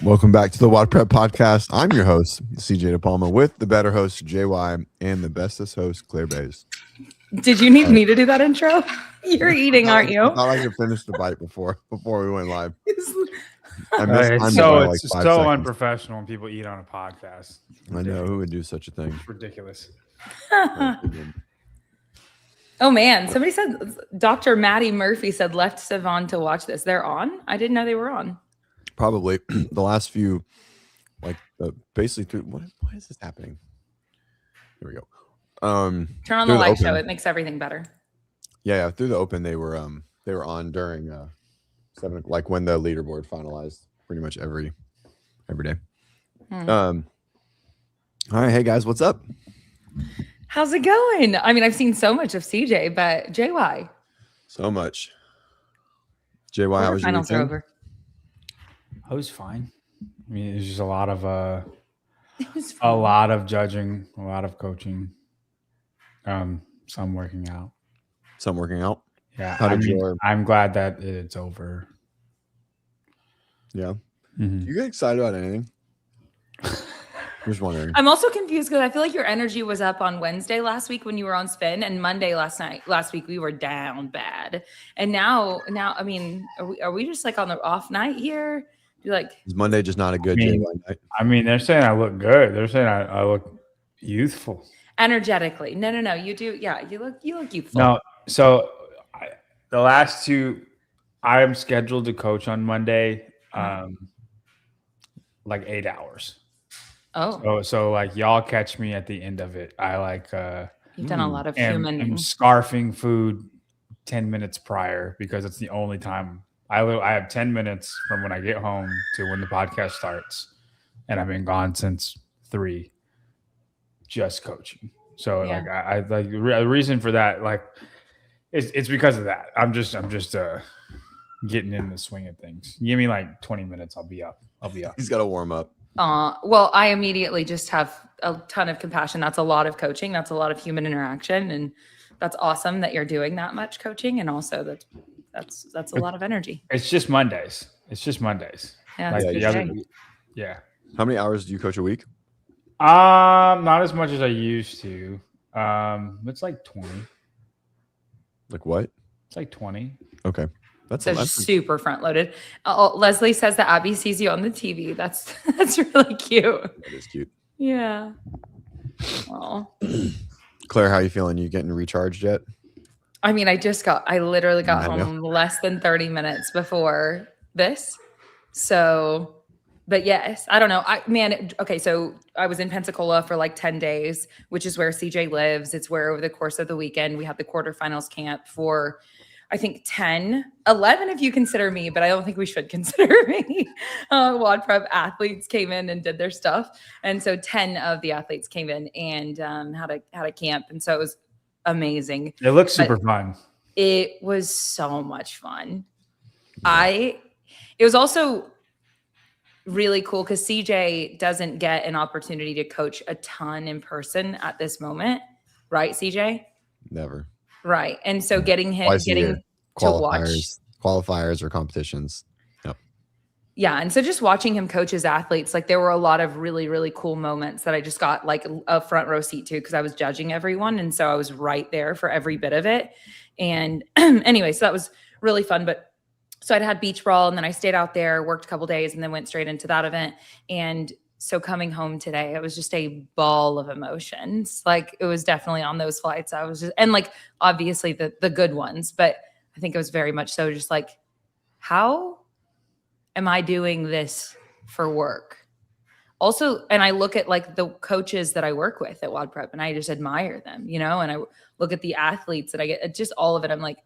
Welcome back to the Wod Prep podcast. I'm your host, CJ De Palma, with the better host, JY, and the bestest host, Claire Bays. Did you need me to do that intro? You're eating, aren't you? I thought I could finish the bite before we went live. It's so unprofessional when people eat on a podcast. I know, who would do such a thing? It's ridiculous. Oh man, somebody said Dr. Maddie Murphy said left Savon to watch this. They're on? I didn't know they were on. Probably the last few, basically through why is this happening? Here we go. Turn on the live show. It makes everything better. Yeah, through the open they were on during 7, like when the leaderboard finalized, pretty much every day. All right, hey guys, what's up? How's it going? I mean, I've seen so much of CJ, but JY. So much. JY, how was your weekend? Over. I was fine. I mean, it was just a lot of judging, a lot of coaching, some working out. Yeah. I'm glad that it's over. Yeah. Mm-hmm. Do you get excited about anything? Just wondering. I'm also confused because I feel like your energy was up on Wednesday last week when you were on spin, and Monday last week we were down bad. And now, I mean, are we just like on the off night here? Is Monday just not a good day? I mean, they're saying I look good. They're saying I look youthful. Energetically. No. You do. Yeah. You look youthful. No. So the last two, I am scheduled to coach on Monday, like 8 hours. Oh. So like y'all catch me at the end of it. I you've done a lot of I'm scarfing food 10 minutes prior because it's the only time I have 10 minutes from when I get home to when the podcast starts, and I've been gone since 3, just coaching. So yeah. like the reason for that, like it's because of that. I'm just getting in the swing of things. Give me like 20 minutes, I'll be up. He's got to warm up. Well, I immediately just have a ton of compassion. That's a lot of coaching. That's a lot of human interaction, and that's awesome that you're doing that much coaching, and also that's a lot of energy. It's just Mondays. Yeah. Yeah. How many hours do you coach a week? Not as much as I used to. It's like 20. Like what? It's like 20. Okay. That's super front loaded. Leslie says that Abby sees you on the TV. That's really cute. That is cute. Yeah. Oh. Claire, how are you feeling? You getting recharged yet? I mean, I literally got home less than 30 minutes before this. So, but yes, I don't know. So I was in Pensacola for like 10 days, which is where CJ lives. It's where over the course of the weekend, we had the quarterfinals camp for, I think 11 if you consider me, but I don't think we should consider me. Wod Prep athletes came in and did their stuff. And so 10 of the athletes came in and had a camp. And so it was amazing. It looks super fun. It was so much fun. It was also really cool because CJ doesn't get an opportunity to coach a ton in person at this moment. Right, CJ? Never. Right. And so getting to watch qualifiers or competitions. Yep. Yeah. And so just watching him coach his athletes, like there were a lot of really, really cool moments that I just got like a front row seat to because I was judging everyone. And so I was right there for every bit of it. And anyway, so that was really fun. But so I'd had beach brawl and then I stayed out there, worked a couple days and then went straight into that event. And so coming home today, it was just a ball of emotions. Like it was definitely on those flights. I was just, and like, obviously the good ones, but I think it was very much so just like, how am I doing this for work? Also, and I look at like the coaches that I work with at Wod Prep and I just admire them, and I look at the athletes that I get, just all of it. I'm like,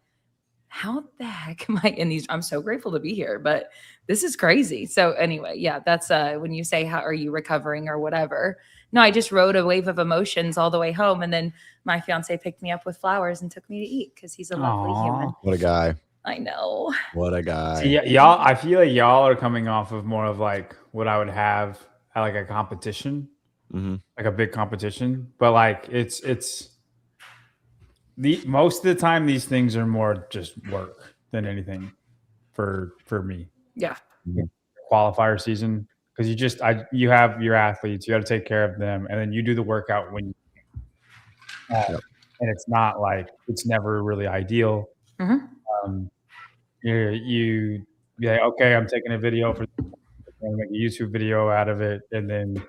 how the heck am I in these? I'm so grateful to be here, but this is crazy. So anyway, yeah, that's when you say, how are you recovering or whatever? No, I just rode a wave of emotions all the way home. And then my fiance picked me up with flowers and took me to eat because he's a lovely human. What a guy. I know. What a guy. See, y'all, I feel like y'all are coming off of more of like what I would have at like a competition, like a big competition. But like it's most of the time these things are more just work than anything for me. Yeah. Qualifier season, because you have your athletes, you got to take care of them, and then you do the workout when you Yep. and it's not like it's never really ideal. You be like, okay, I'm taking a video for make a YouTube video out of it, and then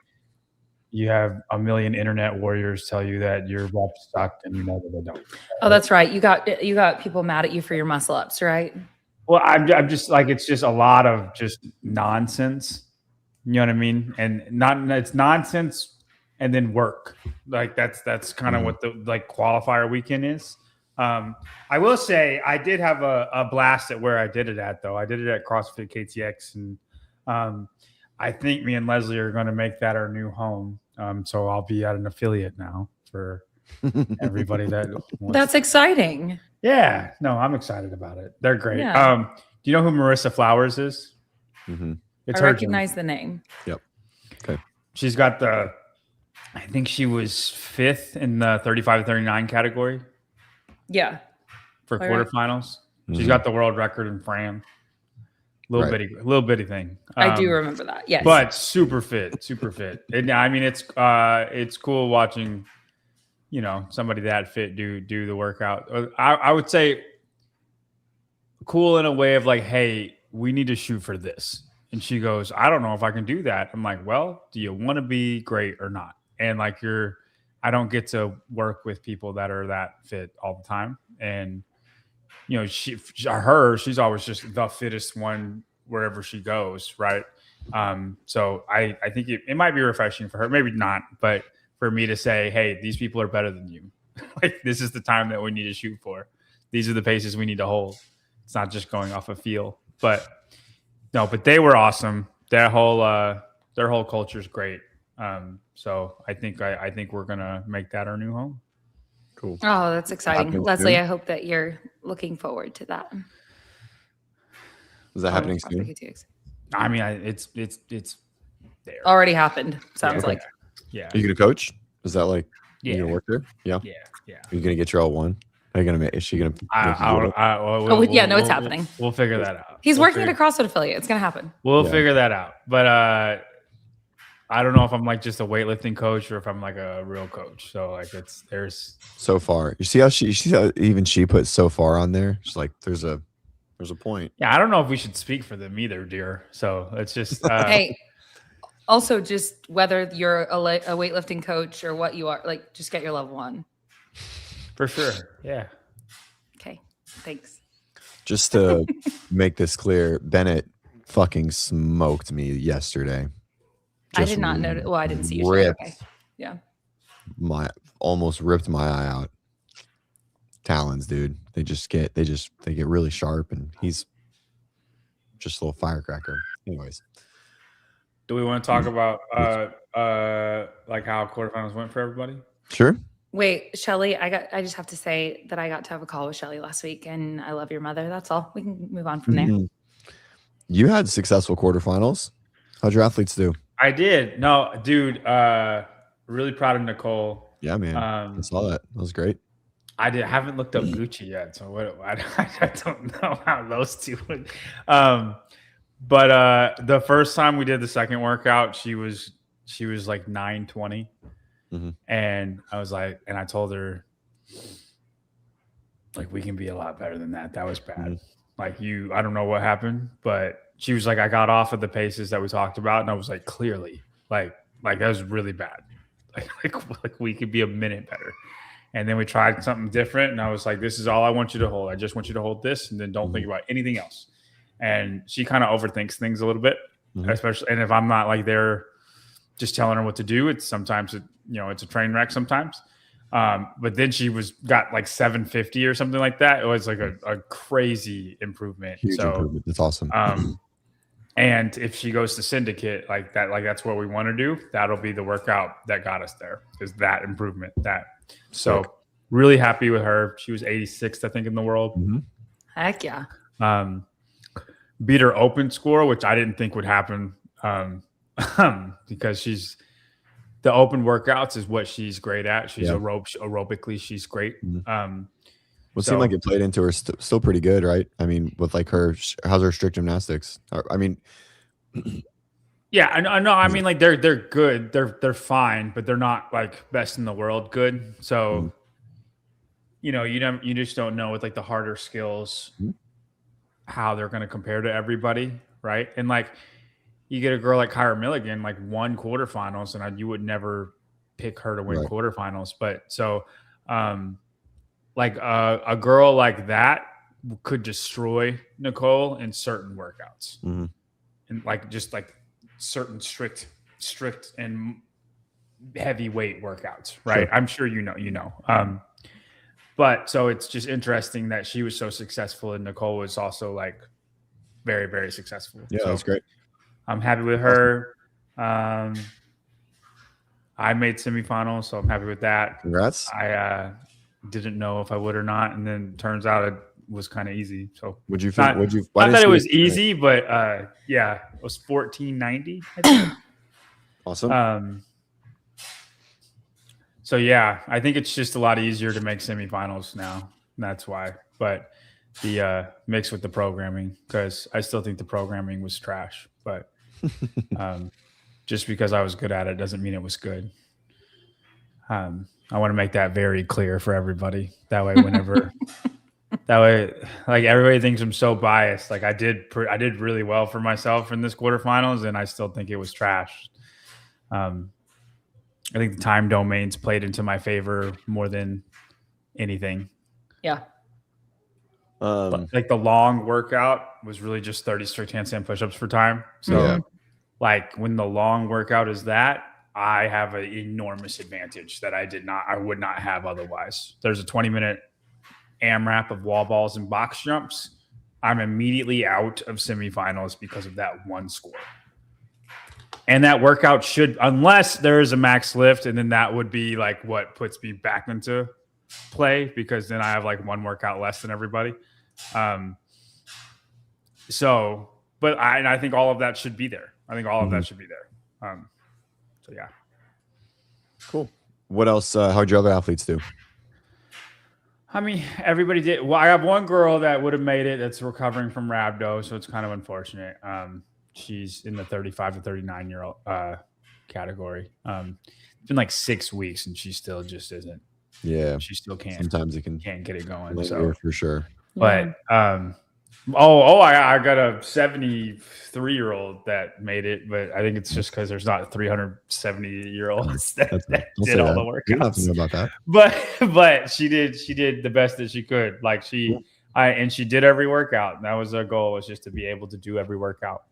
you have a million internet warriors tell you that your reps suck, and you know that they don't. Oh, that's right. You got people mad at you for your muscle ups, right? Well, I'm just like, it's just a lot of just nonsense. You know what I mean? And it's nonsense and then work. Like that's kind of what the like qualifier weekend is. I will say I did have a blast at where I did it at, though. I did it at CrossFit KTX, and I think me and Leslie are going to make that our new home. So I'll be at an affiliate now for everybody that wants. That's exciting. Yeah, no, I'm excited about it. They're great. Yeah. Do you know who Marissa Flowers is? Mm-hmm. It's I recognize the name. Yep. Okay. She's got I think she was 5th in the 35 to 39 category. Yeah. For quarterfinals. She's got the world record in Fran. Little bitty thing. I do remember that. Yes. But super fit. And, I mean, it's cool watching, somebody that fit do the workout. I would say cool in a way of like, hey, we need to shoot for this. And she goes, I don't know if I can do that. I'm like, well, do you want to be great or not? And like I don't get to work with people that are that fit all the time. And, she's always just the fittest one wherever she goes. Right. So I think it might be refreshing for her, maybe not, but for me to say, hey, these people are better than you. Like, this is the time that we need to shoot for. These are the paces we need to hold. It's not just going off a feel, but they were awesome. Their whole culture is great. So I think we're gonna make that our new home. Cool. Oh, that's exciting, Leslie. I hope that you're looking forward to that. Is that happening soon? I mean, it's there. Already happened. Sounds like. Yeah. Are you gonna coach? Is that like you gonna work there? Yeah. Yeah. Are you gonna get your L1? Are you gonna make? Is she gonna? It's happening. We'll figure that out. He's working at a CrossFit affiliate. It's gonna happen. We'll figure that out. But I don't know if I'm like just a weightlifting coach or if I'm like a real coach. So like there's so far. You see how even she put so far on there? She's like, there's a point. Yeah, I don't know if we should speak for them either, dear. So it's just hey. Also, just whether you're a weightlifting coach or what you are, like, just get your level 1. For sure. Yeah. Okay. Thanks. Just to make this clear, Bennett fucking smoked me yesterday. I did not notice. Well, I didn't see you. Okay. Yeah. Almost ripped my eye out. Talons, dude. They get really sharp, and he's just a little firecracker. Anyways. Do we want to talk about like how quarterfinals went for everybody? Sure. Wait, Shelly, I just have to say that I got to have a call with Shelly last week, and I love your mother. That's all. We can move on from there. You had successful quarterfinals. How'd your athletes do? I did. No, dude, really proud of Nicole. Yeah, man. I saw that. That was great. I haven't looked up Gucci yet, so I don't know how those two would. But the first time we did the second workout, she was like 920. And I was like, and I told her, like, we can be a lot better than that. That was bad. Like I don't know what happened, but she was like, I got off of the paces that we talked about. And I was like, clearly, like that was really bad. Like we could be a minute better. And then we tried something different. And I was like, this is all I want you to hold. I just want you to hold this and then don't think about anything else. And she kind of overthinks things a little bit, especially. And if I'm not like there just telling her what to do, it's sometimes, it's a train wreck sometimes. But then she got like 750 or something like that. It was like a crazy improvement. Huge improvement. That's awesome. And if she goes to syndicate like that, like that's what we want to do. That'll be the workout that got us there, is that improvement. So really happy with her. She was 86th, I think, in the world. Heck yeah. Beat her open score, which I didn't think would happen, because the open workouts is what she's great at. She's aerobically, she's great. It seemed like it played into her still pretty good, right? I mean, with like how's her strict gymnastics? I mean, Yeah, I know. I mean, like they're good. They're fine, but they're not like best in the world good. So, you just don't know with like the harder skills how they're going to compare to everybody, right? And like you get a girl like Kyra Milligan, like won quarterfinals, and you would never pick her to win quarterfinals. But so, like a girl like that could destroy Nicole in certain workouts, and like just like certain strict and heavyweight workouts, right? Sure. I'm sure you know. But so it's just interesting that she was so successful and Nicole was also like very, very successful. Yeah, so that's great. I'm happy with her. I made semifinals, so I'm happy with that. Congrats. I didn't know if I would or not, and then turns out it was kind of easy. So would you feel? Would you? Not that it was easy, but yeah, it was 1490. I think. Awesome. So yeah, I think it's just a lot easier to make semifinals now. That's why. But the mix with the programming, because I still think the programming was trash. But just because I was good at it doesn't mean it was good. I want to make that very clear for everybody. That way, like everybody thinks I'm so biased. Like I did really well for myself in this quarterfinals, and I still think it was trash. I think the time domains played into my favor more than anything. Yeah. Like the long workout was really just 30 strict handstand push-ups for time. So like when the long workout is that, I have an enormous advantage that I would not have otherwise. There's a 20-minute AMRAP of wall balls and box jumps. I'm immediately out of semifinals because of that one score. And that workout should, unless there is a max lift, and then that would be like what puts me back into play, because then I have like one workout less than everybody. But I think all of that should be there. I think all of that should be there. So yeah. Cool. What else? How'd your other athletes do? I mean, everybody did. Well, I have one girl that would have made it that's recovering from rhabdo, so it's kind of unfortunate. She's in the 35 to 39-year-old category. It's been like 6 weeks, and she still just isn't. Yeah, she still can't. Sometimes it can't get it going. So for sure. But I got a 73-year-old that made it, but I think it's just because there's not 370-year-olds that did all the workouts. You don't have to know about that. But she did the best that she could. Like she did every workout. And that was her goal, was just to be able to do every workout.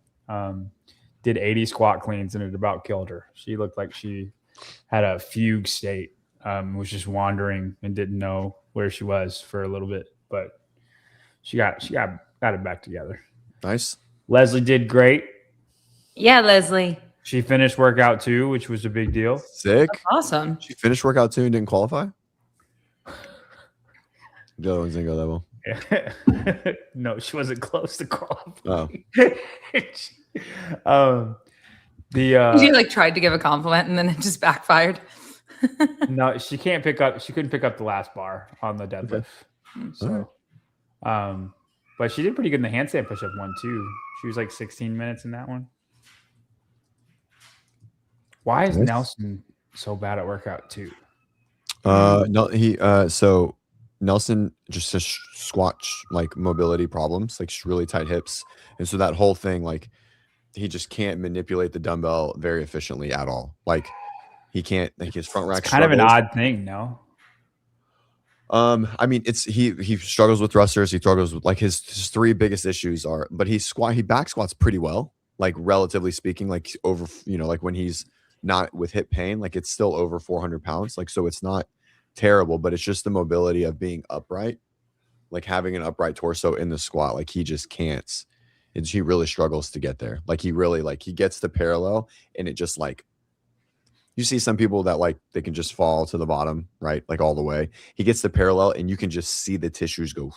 Did 80 squat cleans, and it about killed her. She looked like she had a fugue state, was just wandering and didn't know where she was for a little bit, but she got it back together. Nice. Leslie did great. Yeah, Leslie. She finished workout 2, which was a big deal. Sick. That's awesome. She finished workout 2 and didn't qualify? The other ones didn't go that well. No, she wasn't close to qualifying. She like tried to give a compliment and then it just backfired. No, she couldn't pick up the last bar on the deadlift. Okay. So but she did pretty good in the handstand push-up one too. She was like 16 minutes in that one. Why is Nelson so bad at workout 2? No, so Nelson just has squat like mobility problems, like really tight hips, and so that whole thing, like he just can't manipulate the dumbbell very efficiently at all. Like he can't, like his front rack. It's kind of an odd thing, no? I mean, he struggles with thrusters. He struggles with like his 3 biggest issues are, but he back squats pretty well, like relatively speaking, like over, like when he's not with hip pain, like it's still over 400 pounds. Like, so it's not terrible, but it's just the mobility of being upright, like having an upright torso in the squat. Like he just can't, he really struggles to get there. Like he really, like he gets the parallel and it just like, you see some people that like they can just fall to the bottom, right? Like all the way. He gets the parallel and you can just see the tissues go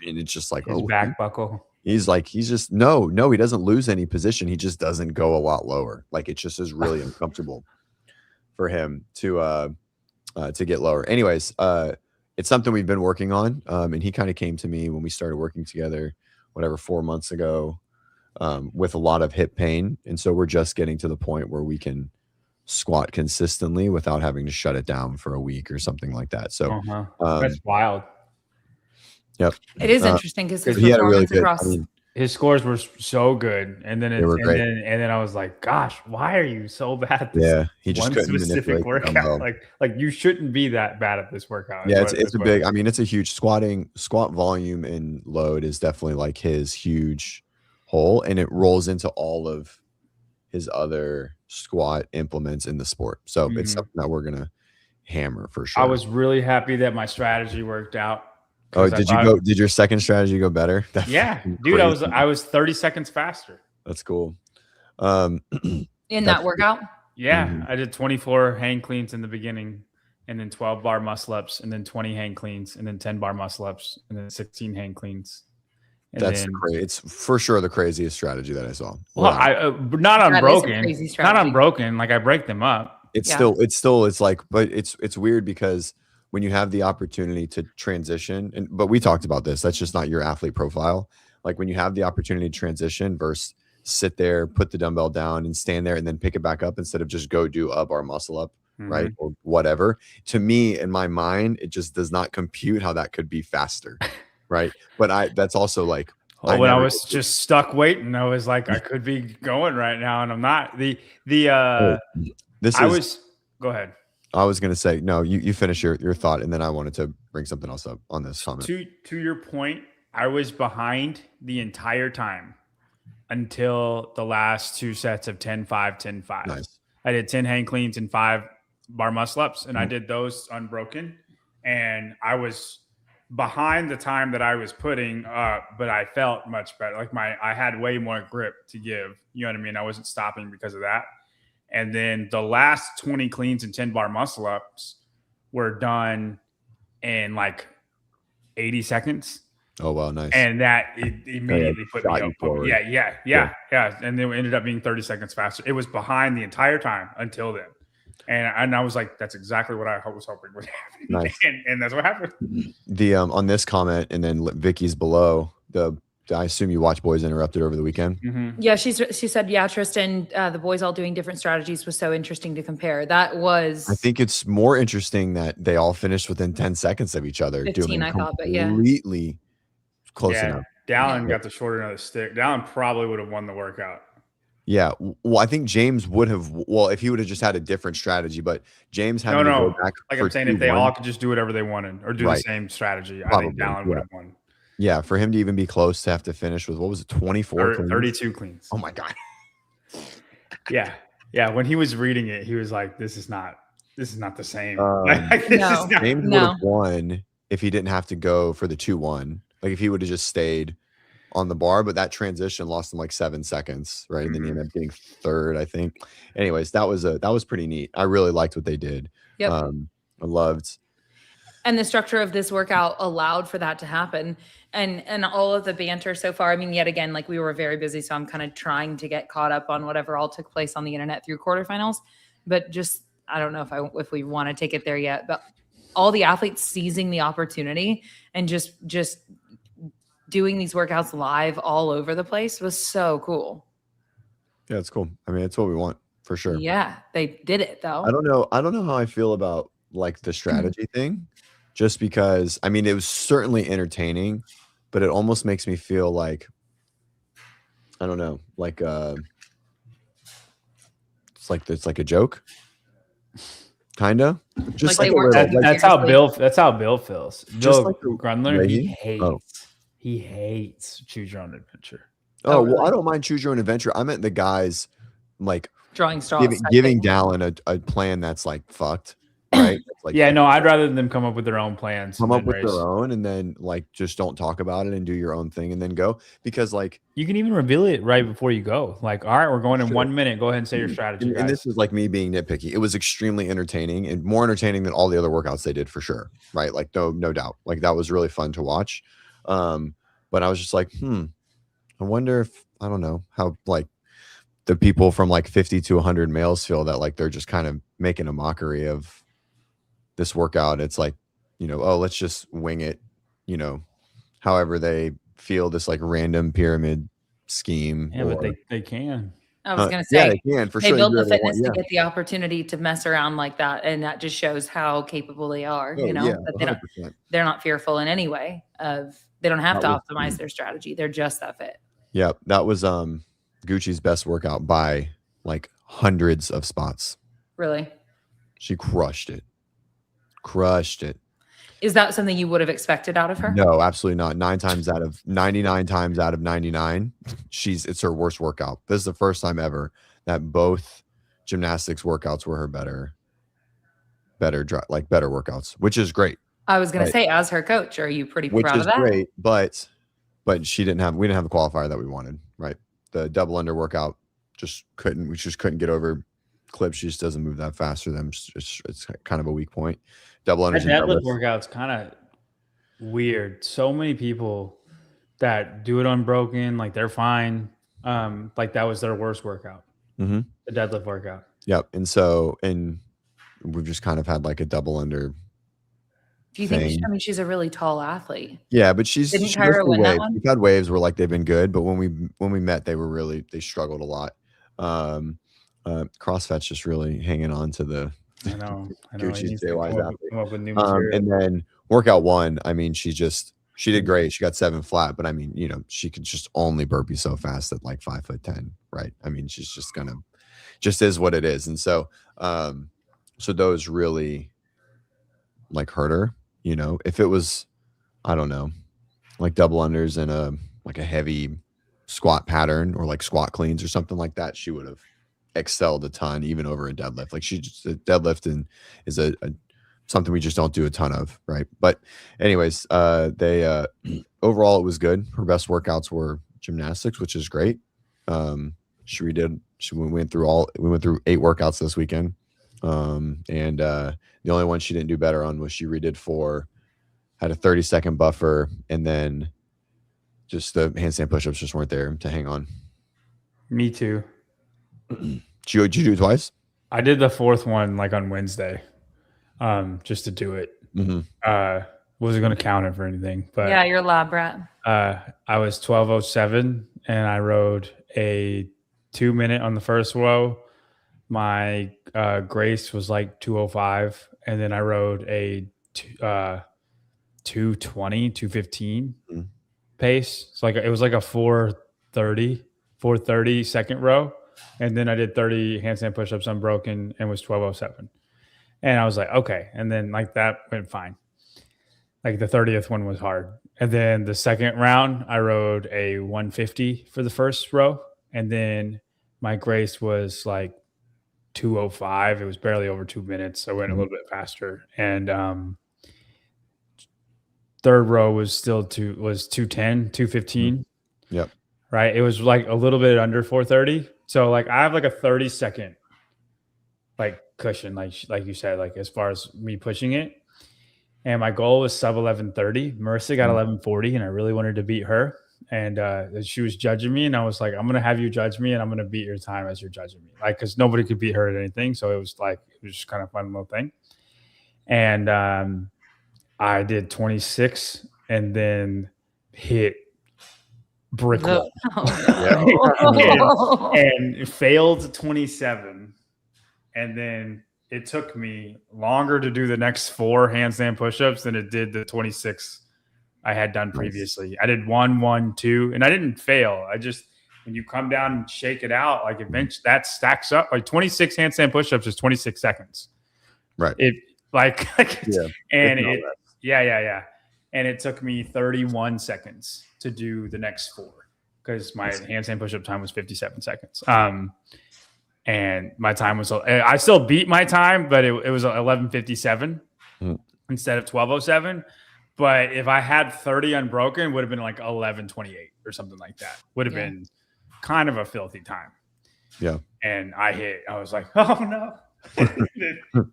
and it's just like his back buckle. He doesn't lose any position. He just doesn't go a lot lower. Like it just is really uncomfortable for him to get lower. Anyways, it's something we've been working on. And he kind of came to me when we started working together, 4 months ago. with a lot of hip pain. And so we're just getting to the point where we can squat consistently without having to shut it down for a week or something like that. So that's wild. Yep. It is interesting because his he had a really performance good, across his scores were so good, and then They were great. and then I was like, "Gosh, why are you so bad at this?" Yeah, he just one couldn't specific manipulate the workout. dumbbell. Like you shouldn't be that bad at this workout. Yeah, it's a big. I mean, it's a huge squat volume and load is definitely like his huge hole, and it rolls into all of his other squat implements in the sport. So it's something that we're gonna hammer for sure. I was really happy that my strategy worked out. Oh, did your second strategy go better? Yeah, dude, I was 30 seconds faster. That's cool. In that workout? Yeah, I did 24 hang cleans in the beginning, and then 12 bar muscle ups, and then 20 hang cleans, and then 10 bar muscle ups, and then 16 hang cleans. And That's great. It's for sure the craziest strategy that I saw. Well, not unbroken. Not unbroken. Like I break them up. It's like, but it's weird because when you have the opportunity to transition, but we talked about this, that's just not your athlete profile. Like when you have the opportunity to transition versus sit there, put the dumbbell down and stand there and then pick it back up instead of just go do a bar muscle up, right? Or whatever. To me, in my mind, it just does not compute how that could be faster, right? But that's also like, when I was just stuck waiting, I was like, I could be going right now, and I'm not. Go ahead. I was going to say, no, you finish your thought, and then I wanted to bring something else up on this comment. To your point, I was behind the entire time until the last two sets of 10-5, 10-5. Nice. I did 10 hang cleans and 5 bar muscle ups, and I did those unbroken, and I was behind the time that I was putting up, but I felt much better. Like I had way more grip to give. You know what I mean? I wasn't stopping because of that. And then the last 20 cleans and 10 bar muscle ups were done in like 80 seconds. Oh, wow. Nice. And that immediately put me up. Yeah. And then it ended up being 30 seconds faster. It was behind the entire time until then. And I was like, that's exactly what I was hoping would happen. Nice. And that's what happened. The on this comment, and then Vicky's below, I assume you watched Boys Interrupted over the weekend. Yeah, she said, yeah, Tristan, the boys all doing different strategies was so interesting to compare. That was. I think it's more interesting that they all finished within 10 seconds of each other. 15, doing I thought, but yeah. Completely close enough. Dallin got the short end of the stick. Dallin probably would have won the workout. Yeah. Well, I think James would have, if he would have just had a different strategy, but James had to go back. Like I'm saying, if they all could just do whatever they wanted or do the same strategy, I think Dallin would have won. Yeah, for him to even be close to have to finish with, what was it, 24 cleans? 32 cleans. Oh my God. Yeah. When he was reading it, he was like, this is not the same. James would have won if he didn't have to go for the 2-1. Like if he would have just stayed on the bar, but that transition lost him like 7 seconds, right? And then he ended up getting third, I think. Anyways, that was pretty neat. I really liked what they did. Yep. I loved. And the structure of this workout allowed for that to happen. And all of the banter so far, I mean, yet again, like we were very busy, so I'm kind of trying to get caught up on whatever all took place on the internet through quarterfinals. But just, I don't know if we want to take it there yet, but all the athletes seizing the opportunity and just doing these workouts live all over the place was so cool. Yeah, it's cool. I mean, it's what we want for sure. Yeah, they did it though. I don't know how I feel about like the strategy thing, just because, I mean, it was certainly entertaining, but it almost makes me feel like, I don't know, like it's like a joke. Kind of, just like that's how Bill feels. Bill like Grundler, he hates choose your own adventure. Oh, well, I don't mind choose your own adventure. I meant the guys like drawing straws, giving Dallin a plan that's like fucked, right? Like, no, I'd rather them come up with their own plans. Come up with their own, and then like just don't talk about it and do your own thing, and then go, because like you can even reveal it right before you go. Like, all right, we're going in 1 minute. Go ahead and say your strategy. And this is like me being nitpicky. It was extremely entertaining and more entertaining than all the other workouts they did for sure, right? Like no doubt. Like that was really fun to watch. But I was just like, I wonder if, I don't know how like the people from like 50 to 100 males feel that like they're just kind of making a mockery of this workout. It's like, oh, let's just wing it, however they feel, this like random pyramid scheme. Yeah, or, but they can. I was going to yeah, say, they can for they sure. built do the whatever they fitness want, to get the opportunity to mess around like that. And that just shows how capable they are, Oh, you know, yeah, that 100%. they're not fearful in any way they don't have That to was- optimize their strategy. They're just that fit. Yeah, that was Gucci's best workout by like hundreds of spots. Really? She crushed it. Crushed it. Is that something you would have expected out of her? No, absolutely not. 99 times out of 99, it's her worst workout. This is the first time ever that both gymnastics workouts were her better workouts, which is great. I was going to say, as her coach, are you pretty Which proud is of that? great, but we didn't have the qualifier that we wanted, right? The double under workout we just couldn't get over clips. She just doesn't move that fast for them. It's kind of a weak point. Double unders and deadlift deadlifts. workout's kind of weird. So many people that do it unbroken, like they're fine. Like that was their worst workout. Mm-hmm. The deadlift workout. Yep. And we've just kind of had like a double under. Do you think? She's a really tall athlete. Yeah, but Didn't she Kyra win that waves. one? We've had waves where like they've been good, but when we met, they struggled a lot. CrossFit's just really hanging on to the Gucci's JY's athlete. And then workout one, I mean, she did great. She got 7 flat, but I mean, you know, she could just only burpee so fast at like 5'10", right? I mean, she's just is what it is. And so those really like hurt her, you know. If it was, I don't know, like double unders and a heavy squat pattern or like squat cleans or something like that, she would have excelled a ton even over a deadlift. Like a deadlift is a something we just don't do a ton of, right? But anyways, they overall it was good. Her best workouts were gymnastics, which is great. We went through 8 workouts this weekend. And the only one she didn't do better on was she redid 4, had a 30-second buffer, and then just the handstand push-ups just weren't there to hang on. Me too. Did you do it twice? I did the 4th one like on Wednesday, just to do it. Mm-hmm. Wasn't going to count it for anything, but yeah, you're a lab rat. I was 12:07 and I rode a 2-minute on the first row. My grace was like 2:05, and then I rode a 2:20, 2:15 pace. So it was like a 4:30 second row, and then I did 30 handstand push-ups unbroken and was 12:07. And I was like, okay. And then like that went fine. Like the 30th one was hard. And then the second round, I rode a 150 for the first row, and then my grace was like 2:05. It was barely over 2 minutes. So I went a little bit faster. And third row was still 210, 215. Yep. Right. It was like a little bit under 4:30. So like I have like a 30-second like cushion, like you said, like as far as me pushing it. And my goal was sub 11:30. Marissa got 11:40, and I really wanted to beat her. And she was judging me, and I was like, I'm gonna have you judge me, and I'm gonna beat your time as you're judging me, like because nobody could beat her at anything. So it was just kind of fun little thing. And I did 26, and then hit brick wall, and failed 27, and then it took me longer to do the next 4 handstand push-ups than it did the 26 I had done previously. I did 1, 1, 2, and I didn't fail. I just, when you come down and shake it out, like eventually that stacks up. Like 26 handstand push-ups is 26 seconds. Right. And it took me 31 seconds to do the next 4 because my handstand push-up time was 57 seconds. And my time was, I still beat my time, but it was 11:57 instead of 12:07. But if I had 30 unbroken, it would have been like 11:28 or something like that. Would have been kind of a filthy time. Yeah. And I was like, oh no.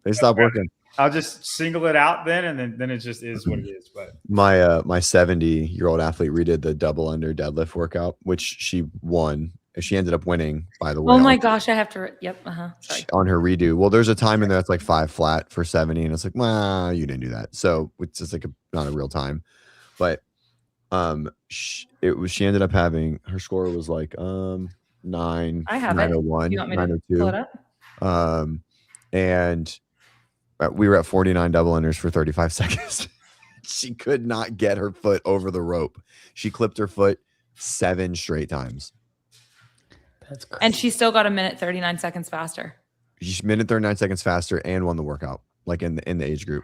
They stopped working. I'll just single it out then, and then it just is what it is. But my 70-year-old athlete redid the double under deadlift workout, which she won. She ended up winning, by the way. Oh my gosh, I have to. Yep. Sorry. On her redo. Well, there's a time in there that's like 5 flat for 70, and it's like, well, you didn't do that. So it's just like not a real time. But She ended up having, her score was like 901, I have it. You want me to pull it up? And we were at 49 double unders for 35 seconds. She could not get her foot over the rope. She clipped her foot 7 straight times. That's crazy. And she still got a minute 39 seconds faster. She's minute 39 seconds faster and won the workout, like in the age group.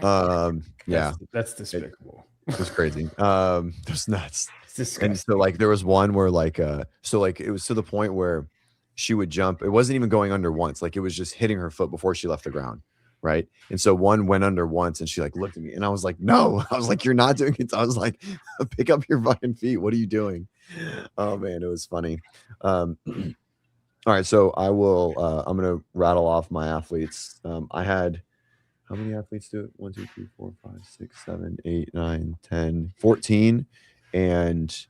Yeah, that's despicable. It was crazy. It was nuts. It's disgusting. And so like there was one where like so like it was to the point where she would jump. It wasn't even going under once. Like it was just hitting her foot before she left the ground. Right. And so one went under once and she like looked at me and I was like, no, I was like, you're not doing it. I was like, pick up your fucking feet. What are you doing? Oh man, it was funny. All right. So I will, I'm going to rattle off my athletes. I had, how many athletes do it? 1, 2, 3, 4, 5, 6, 7, 8, 9, 10, 14 and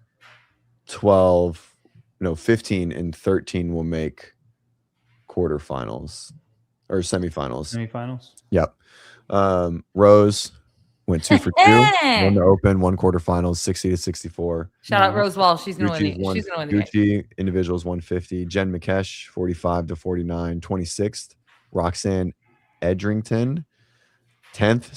12, no, 15 and 13 will make quarterfinals. Or semifinals. Yep. Rose went 2 for 2. Won the open, 1 quarterfinals, 60-64. Shout out Rose Wall. She's gonna win. She's gonna win the Gucci individuals 150. Jen McKesh 45-49, 26th. Roxanne Edrington 10th,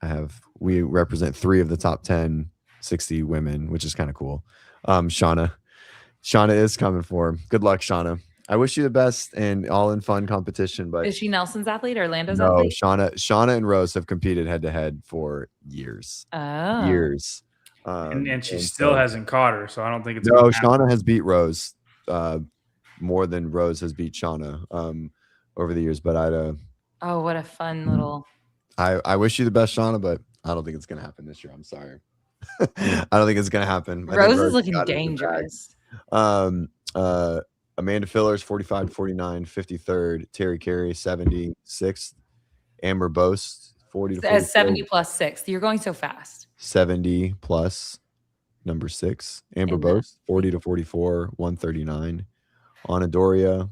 60-64. We represent 3 of the top 10 60 women, which is kind of cool. Shauna is coming for him. Good luck, Shauna. I wish you the best and all in fun competition. But is she Nelson's athlete or Lando's athlete? Shauna and Rose have competed head to head for years. Oh, years. And she still hasn't caught her, so I don't think it's. No, Shauna has beat Rose more than Rose has beat Shauna over the years. But oh, what a fun little. I wish you the best, Shauna, but I don't think it's gonna happen this year. I'm sorry. I don't think it's gonna happen. Rose is looking dangerous. Amanda Fillers 45-49, 53rd. Terry Carey 76th. Amber Boast 40-44. 70 plus 6th. You're going so fast. 70 plus number 6. Amber Boast 40-44, 139. Anna Doria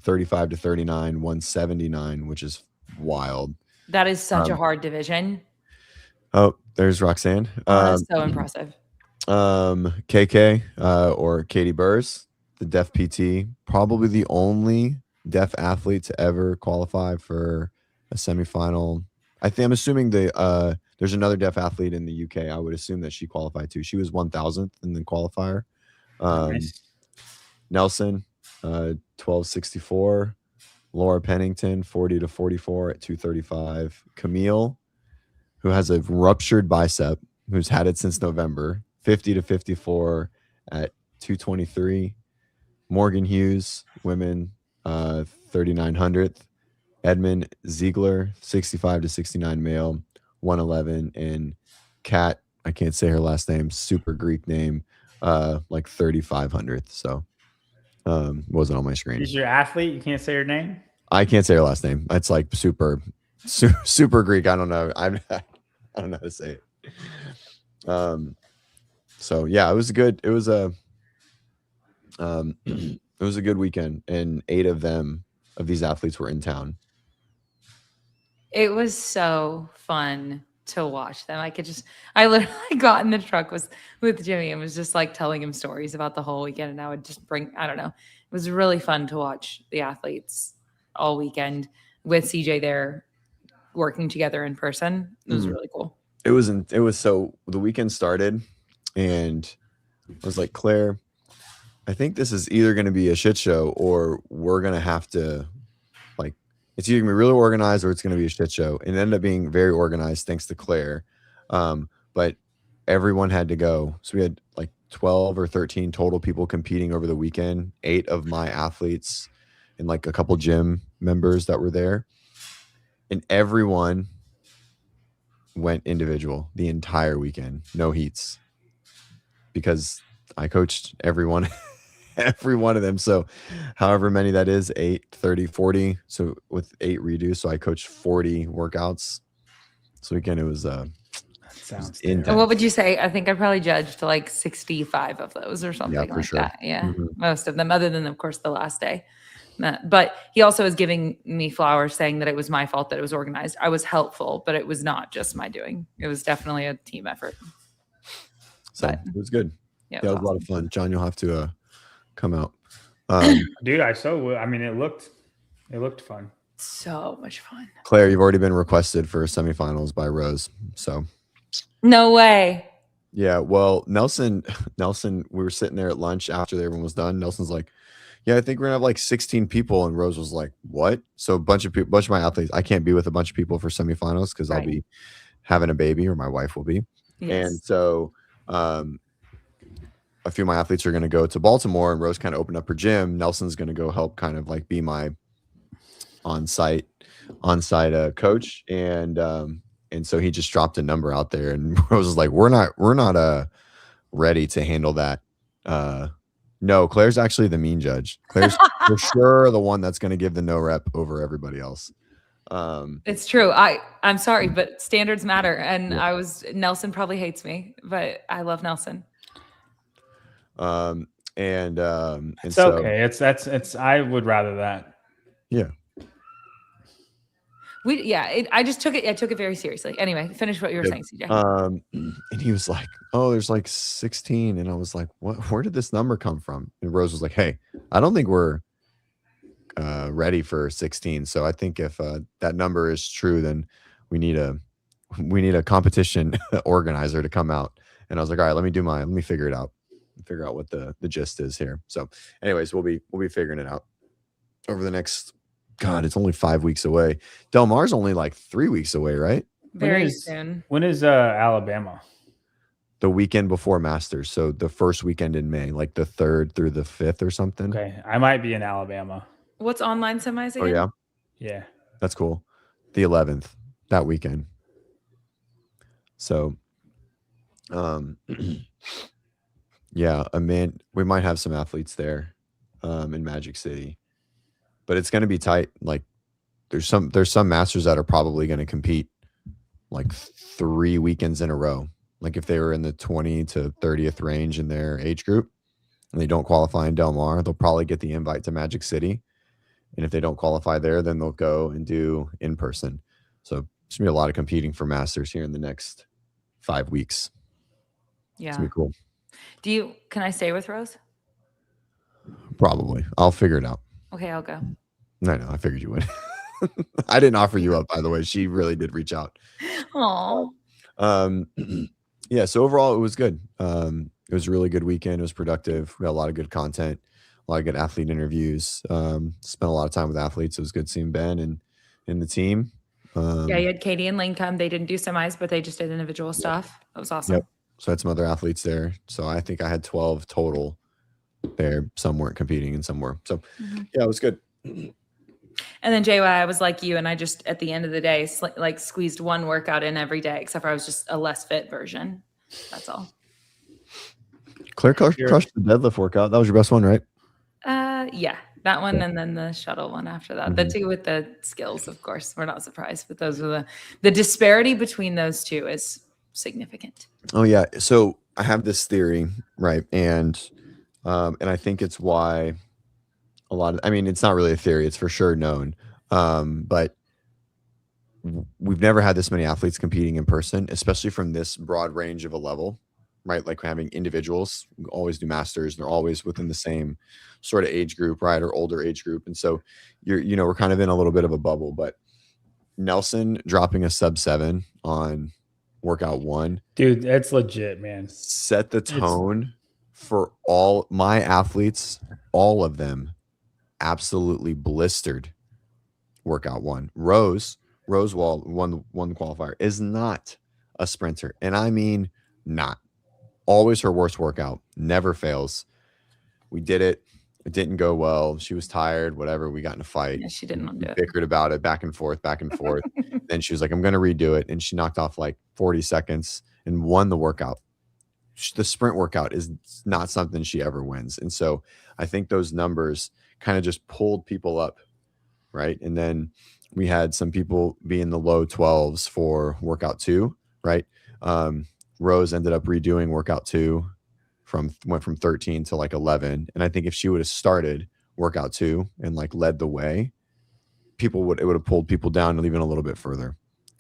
35-39, 179, which is wild. That is such a hard division. Oh, there's Roxanne. That's so impressive. KK or Katie Burrs, the deaf PT, probably the only deaf athlete to ever qualify for a semifinal. I'm assuming there's another deaf athlete in the UK. I would assume that she qualified too. She was 1000th in the qualifier. Nice. Nelson 1264. Laura Pennington 40-44 at 235. Camille, who has a ruptured bicep, who's had it since November, 50-54 at 223. Morgan Hughes, women, 3900th. Edmund Ziegler, 65-69 male, 111. And Kat, I can't say her last name, super Greek name, like 3500th. So wasn't on my screen. She's your athlete? You can't say her name? I can't say her last name. It's like super Greek. I don't know. I don't know how to say it. So yeah, it was a good weekend, and 8 of these athletes were in town. It was so fun to watch them. I literally got in the truck with Jimmy and was just like telling him stories about the whole weekend. And I would just I don't know. It was really fun to watch the athletes all weekend with CJ there working together in person. It was really cool. It was so the weekend started and I was like, Claire, I think this is either going to be a shit show or we're going to have to it's either going to be really organized or it's going to be a shit show. And it ended up being very organized thanks to Claire. But everyone had to go. So we had like 12 or 13 total people competing over the weekend, 8 of my athletes and like a couple gym members that were there. And everyone went individual the entire weekend. No heats. Because I coached everyone. Every one of them. So however many that is, 8, 30, 40. So with 8 redos. So I coached 40 workouts. So again, it was sounds intense. What would you say? I think I probably judged like 65 of those or something like that. Yeah. Mm-hmm. Most of them, other than of course the last day. But he also is giving me flowers saying that it was my fault that it was organized. I was helpful, but it was not just my doing. It was definitely a team effort. So But it was good. yeah, It was a lot of fun. John, you'll have to come out. Dude, I mean, it looked fun. So much fun. Claire, you've already been requested for semifinals by Rose. So no way. Yeah, well, Nelson, we were sitting there at lunch after everyone was done. Nelson's like, "Yeah, I think we're gonna have like 16 people," and Rose was like, "What?" So a bunch of my athletes, I can't be with a bunch of people for semifinals because I'll be having a baby, or my wife will be, and so a few of my athletes are gonna go to Baltimore, and Rose kind of opened up her gym. Nelson's gonna go help, kind of like be my on-site coach, and so he just dropped a number out there, and Rose was like, we're not ready to handle that. No, Claire's actually the mean judge. Claire's for sure the one that's going to give the no rep over everybody else. It's true. I'm sorry, but standards matter. And Nelson probably hates me, but I love Nelson. It's okay. I would rather that. Yeah. I took it very seriously. Anyway, finish what you were saying, CJ. And he was like, "Oh, there's like 16," and I was like, "What? Where did this number come from?" And Rose was like, "Hey, I don't think we're ready for 16. So I think if that number is true, then we need a competition organizer to come out." And I was like, "All right, let me figure it out, figure out what the gist is here." So, anyways, we'll be figuring it out over the next. God, it's only 5 weeks away. Del Mar's only like 3 weeks away, right? Very soon. When is Alabama? The weekend before Masters. So the first weekend in May, like the 3rd through the 5th or something. Okay. I might be in Alabama. What's online semis again? Oh, yeah? Yeah. That's cool. The 11th, that weekend. So, yeah, we might have some athletes there in Magic City. But it's going to be tight. Like there's some masters that are probably going to compete like 3 weekends in a row. Like if they were in the 20 to 30th range in their age group and they don't qualify in Del Mar, they'll probably get the invite to Magic City. And if they don't qualify there, then they'll go and do in person. So there's going to be a lot of competing for masters here in the next 5 weeks. Yeah. It's going to be cool. Can I stay with Rose? Probably. I'll figure it out. Okay, I'll go. No, I figured you would. I didn't offer you up, by the way. She really did reach out. Aww. Yeah, so overall it was good. It was a really good weekend. It was productive. We got a lot of good content, a lot of good athlete interviews. Spent a lot of time with athletes. It was good seeing Ben and the team. You had Katie and Lane come. They didn't do semis, but they just did individual stuff. That was awesome. Yep. So I had some other athletes there. So I think I had 12 total there. Some weren't competing and some were. So yeah, it was good. And then JY, I was like you, and I just at the end of the day like squeezed one workout in every day, except for I was just a less fit version. That's all. Claire crushed the deadlift workout. That was your best one, right? Yeah, that one, and then the shuttle one after that. The two with the skills, of course, we're not surprised, but those are the disparity between those two is significant. Oh yeah. So I have this theory, right? And I think it's why it's not really a theory, it's for sure known. But we've never had this many athletes competing in person, especially from this broad range of a level, right? Like having individuals, we always do masters, they're always within the same sort of age group, right? Or older age group. And so we're kind of in a little bit of a bubble, but Nelson dropping a sub-7 on workout 1. Dude, that's legit, man. Set the tone for all my athletes, all of them. Absolutely blistered workout 1. Rose Wall won the qualifier, is not a sprinter, and I mean not. Always her worst workout, never fails. We did it. It didn't go well. She was tired, whatever. We got in a fight. Yeah, she didn't want to do it. Bickered about it, back and forth. Then she was like, I'm going to redo it. And she knocked off like 40 seconds and won the workout. The sprint workout is not something she ever wins. And so I think those numbers kind of just pulled people up, right? And then we had some people be in the low 12s for workout 2, right? Rose ended up redoing workout 2, went from 13 to like 11. And I think if she would have started workout too and like led the way, it would have pulled people down even a little bit further,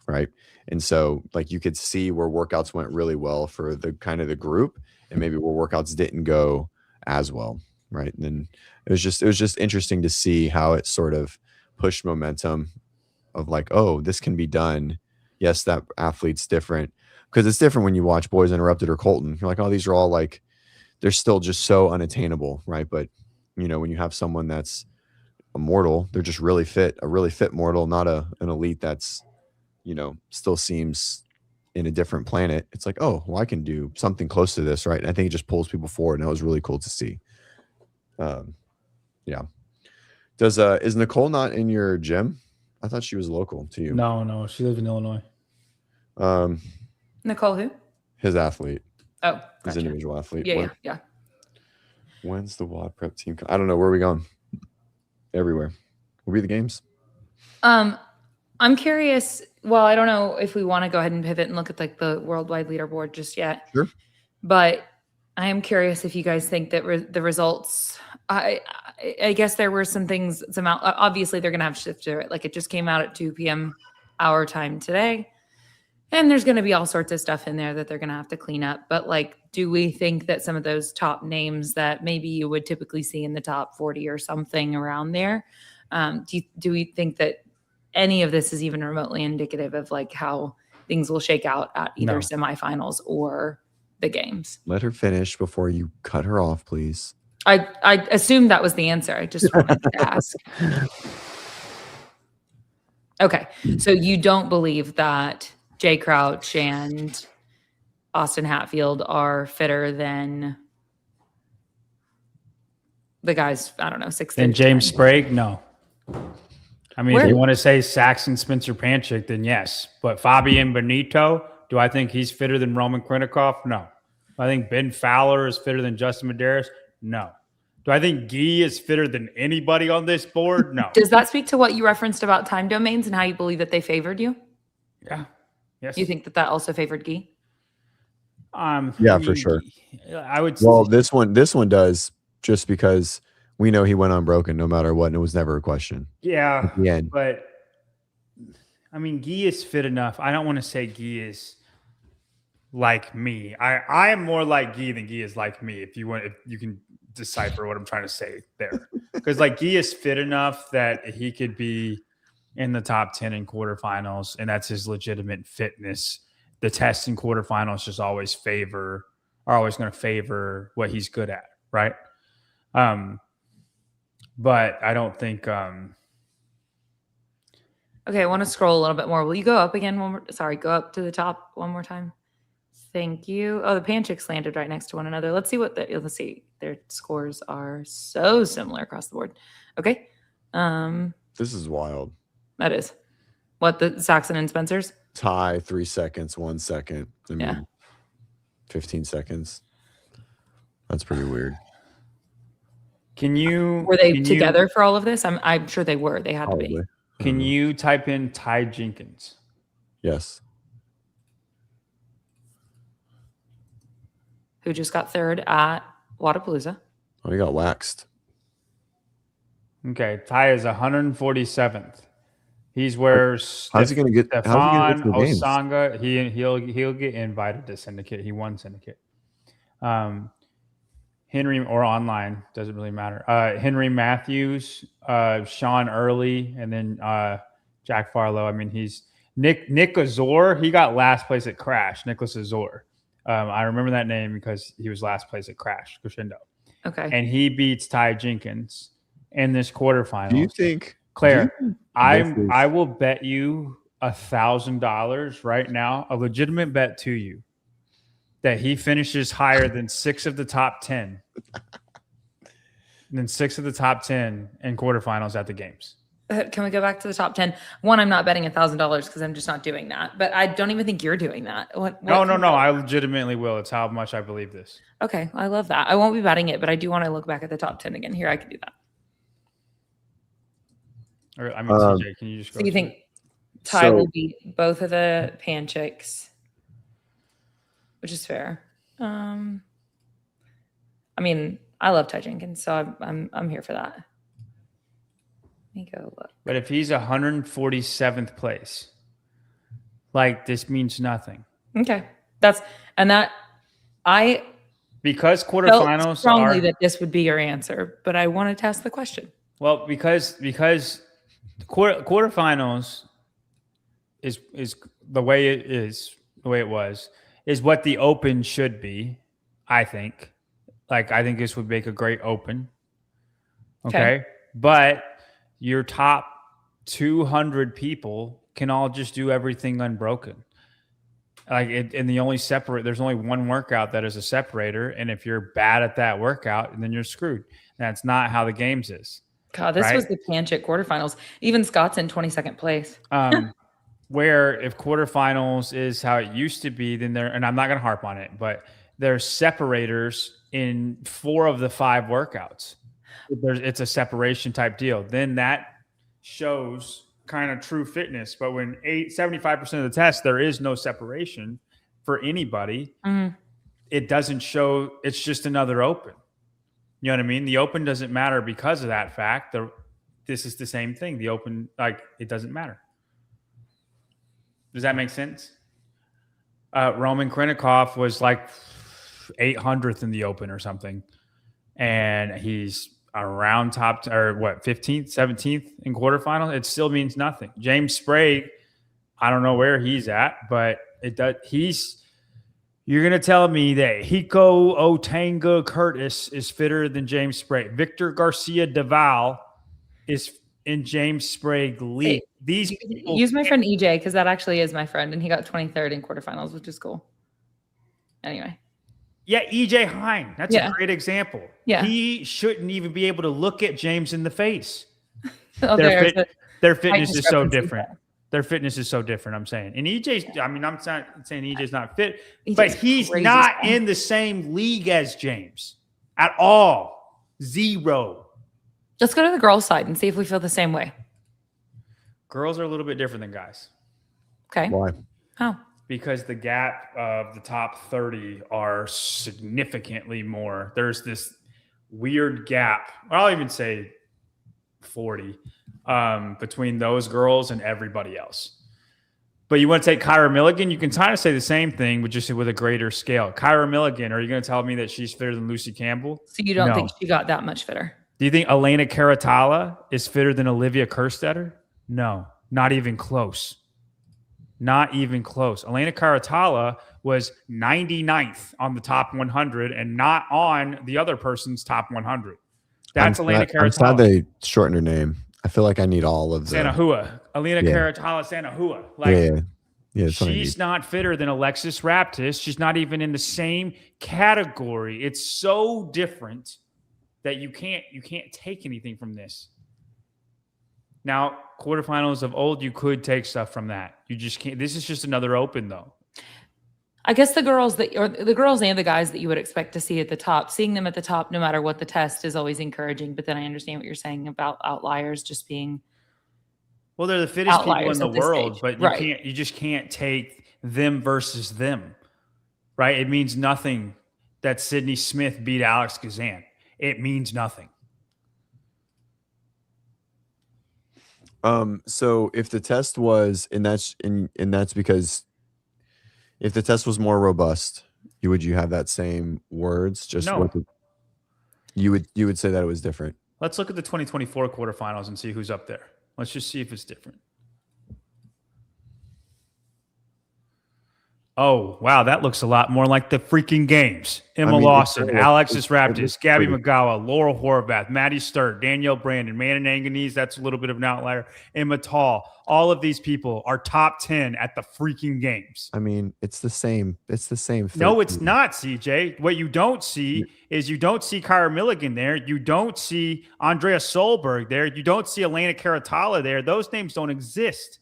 right? And so like you could see where workouts went really well for the kind of the group, and maybe where workouts didn't go as well, right? And then it was just interesting to see how it sort of pushed momentum of like, oh, this can be done. Yes, that athlete's different, because it's different when you watch Boys Interrupted or Colton. You're like, oh, these are all like, they're still just so unattainable, right? But you know, when you have someone that's a mortal, they're just really fit, a really fit mortal, not an elite that's, you know, still seems in a different planet. It's like, oh, well, I can do something close to this, right? And I think it just pulls people forward, and that was really cool to see. Yeah. Is Nicole not in your gym? I thought she was local to you. No, she lives in Illinois. Nicole who? His athlete. Oh, His gotcha. individual athlete. Yeah. When's the Wod Prep team? I don't know. Where are we going? Everywhere. Will be the games. I'm curious. Well, I don't know if we want to go ahead and pivot and look at like the worldwide leaderboard just yet. Sure. But I am curious if you guys think that the results. I guess there were some things. Obviously, they're going to have to shift to it. Like it just came out at 2 p.m. our time today, and there's going to be all sorts of stuff in there that they're going to have to clean up. But like, do we think that some of those top names that maybe you would typically see in the top 40 or something around there, do we think that any of this is even remotely indicative of like how things will shake out at either semifinals or the games? Let her finish before you cut her off, please. I assumed that was the answer. I just wanted to ask. Okay. So you don't believe that Jay Crouch and Austin Hatfield are fitter than the guys, I don't know, 6'3". And James Sprague? No. I mean, if you want to say Saxon Spencer Panchik, then yes. But Fabian Benito, do I think he's fitter than Roman Krennikov? No. I think Ben Fowler is fitter than Justin Medeiros? No. Do I think Guy is fitter than anybody on this board? No. Does that speak to what you referenced about time domains and how you believe that they favored you? Yeah. Yes. You think that also favored Guy? Yeah, for sure. I would. Well, this one does, just because we know he went unbroken no matter what, and it was never a question. Yeah. At the end. But I mean, Guy is fit enough. I don't want to say Guy is like me. I am more like Guy than Guy is like me. If you can decipher what I'm trying to say there, because like Guy is fit enough that he could be in the top 10 in quarterfinals, and that's his legitimate fitness. The test in quarterfinals just always going to favor what he's good at, right? But I don't think. Okay, I want to scroll a little bit more. Will you go up again? Go up to the top one more time. Thank you. Oh, the Panchiks landed right next to one another. Let's see. Their scores are so similar across the board. Okay. This is wild. That is. What, the Saxon and Spencer's? Tie 3 seconds, 1 second. I mean, yeah. 15 seconds. That's pretty weird. Were they together for all of this? I'm sure they were. They had Probably to be. Can you type in Ty Jenkins? Yes. Who just got third at Wodapalooza. Oh, he got waxed. Okay, Ty is 147th. He's where how's he going to get Stefan Osanga. He'll get invited to syndicate. He won syndicate. Henry or online, doesn't really matter. Henry Matthews, Sean Early, and then Jack Farlow. I mean, he's Nick Azor. He got last place at Crash. Nicholas Azor. I remember that name because he was last place at Crash Crescendo. Okay. And he beats Ty Jenkins in this quarterfinal. Do you think, Claire? I will bet you $1,000 right now, a legitimate bet to you, that he finishes higher than 6 of the top 10. Then 6 of the top 10 in quarterfinals at the games. Can we go back to the top 10? One, I'm not betting $1,000 because I'm just not doing that. But I don't even think you're doing that. No. I legitimately will. It's how much I believe this. Okay. I love that. I won't be betting it, but I do want to look back at the top 10 again. Here, I can do that. Or, I mean, CJ, can you just go? So you think Ty will beat both of the Panchiks, which is fair. I mean, I love Ty Jenkins, so I'm here for that. Let me go look. But if he's 147th place, like this means nothing. Okay. I Because felt quarterfinals strongly are that this would be your answer, but I wanted to ask the question. well because quarterfinals is the way it is, the way it was, is what the open should be. I think, I think this would make a great open. Okay, but your top 200 people can all just do everything unbroken. And there's only one workout that is a separator. And if you're bad at that workout, then you're screwed. That's not how the games is. God, this was the Panchik quarterfinals. Even Scott's in 22nd place. Where if quarterfinals is how it used to be, then and I'm not going to harp on it, but there's separators in 4 of the 5 workouts. It's a separation type deal. Then that shows kind of true fitness. But when 75% of the test, there is no separation for anybody. Mm-hmm. It doesn't show. It's just another open. You know what I mean? The open doesn't matter because of that fact. This is the same thing. The open, it doesn't matter. Does that make sense? Roman Krinikov was 800th in the open or something. And he's around 15th, 17th in quarterfinals. It still means nothing. James Sprague, I don't know where he's at, but it does. You're going to tell me that Hiko Otanga Curtis is fitter than James Sprague. Victor Garcia Deval is in James Sprague league. These people use my friend EJ, because that actually is my friend, and he got 23rd in quarterfinals, which is cool. Anyway. Yeah, EJ Hine. That's a great example. Yeah. He shouldn't even be able to look at James in the face. Their fitness is so different. Their fitness is so different, I'm saying. And EJ's, I'm not saying EJ's not fit, but he's not in the same league as James at all. 0. Let's go to the girls' side and see if we feel the same way. Girls are a little bit different than guys. Okay. Why? How? Because the gap of the top 30 are significantly more. There's this weird gap. I'll even say 40 between those girls and everybody else. But you want to take Kyra Milligan, you can kind of say the same thing, but just with a greater scale. Kyra Milligan, are you going to tell me that she's fitter than Lucy Campbell? So you don't think she got that much fitter? Do you think Elena Caratala is fitter than Olivia Kerstetter? No, not even close. Not even close. Elena Caratala was 99th on the top 100 and not on the other person's top 100. That's Elena Caratala. I'm sad they shortened her name. I feel like I need all of the Sanahua. Elena Caratala Sanahua. Yeah, she's not fitter than Alexis Raptis. She's not even in the same category. It's so different that you can't take anything from this. Now, quarterfinals of old, you could take stuff from that. You just can't. This is just another open, though. I guess the girls and the guys that you would expect to see at the top, seeing them at the top, no matter what the test, is always encouraging. But then I understand what you're saying about outliers just being. Well, they're the fittest people in the world, but you just can't take them versus them, right? It means nothing that Sydney Smith beat Alex Kazan. It means nothing. So if the test was, and that's because if the test was more robust, would you have that same words? Just no. You would say that it was different. Let's look at the 2024 quarterfinals and see who's up there. Let's just see if it's different. Oh, wow. That looks a lot more like the freaking games. Emma Lawson, Alexis Raptis, Gabby McGowan, Laurel Horvath, Maddie Sturt, Danielle Brandon, Manon Anganese. That's a little bit of an outlier. Emma Tall. All of these people are top 10 at the freaking games. I mean, it's the same. It's the same thing. No, it's not, CJ. What you don't see is you don't see Kyra Milligan there. You don't see Andrea Solberg there. You don't see Elena Caratala there. Those names don't exist.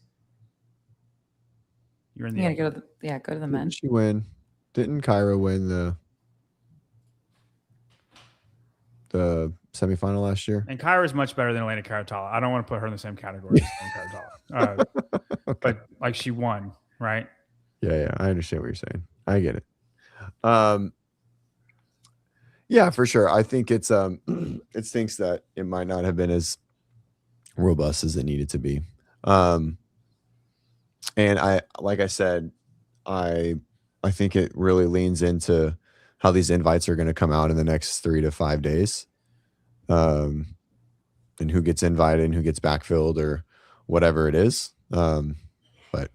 You're in the go to the men. Didn't she win? Didn't Kyra win the semifinal last year? And Kyra is much better than Elena Caratala. I don't want to put her in the same category as Elena Caratala. But she won, right? Yeah, I understand what you're saying. I get it. Yeah, for sure. I think it's it stinks that it might not have been as robust as it needed to be. And like I said, I think it really leans into how these invites are going to come out in the next 3 to 5 days. And who gets invited and who gets backfilled or whatever it is. But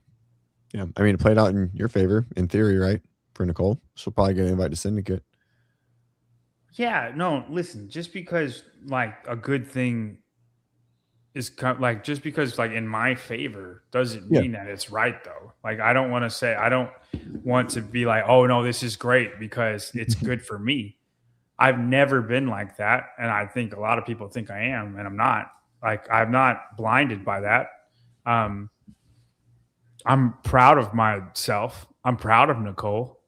yeah, I mean, it played out in your favor in theory, right? For Nicole, she'll probably get an invite to syndicate. Yeah, no, listen, just because like a good thing is like, just because like in my favor doesn't mean that it's right though. Like, I don't want to be like, oh no, this is great because it's good for me. I've never been like that. And I think a lot of people think I am, and I'm not. Like, I'm not blinded by that. I'm proud of myself. I'm proud of Nicole,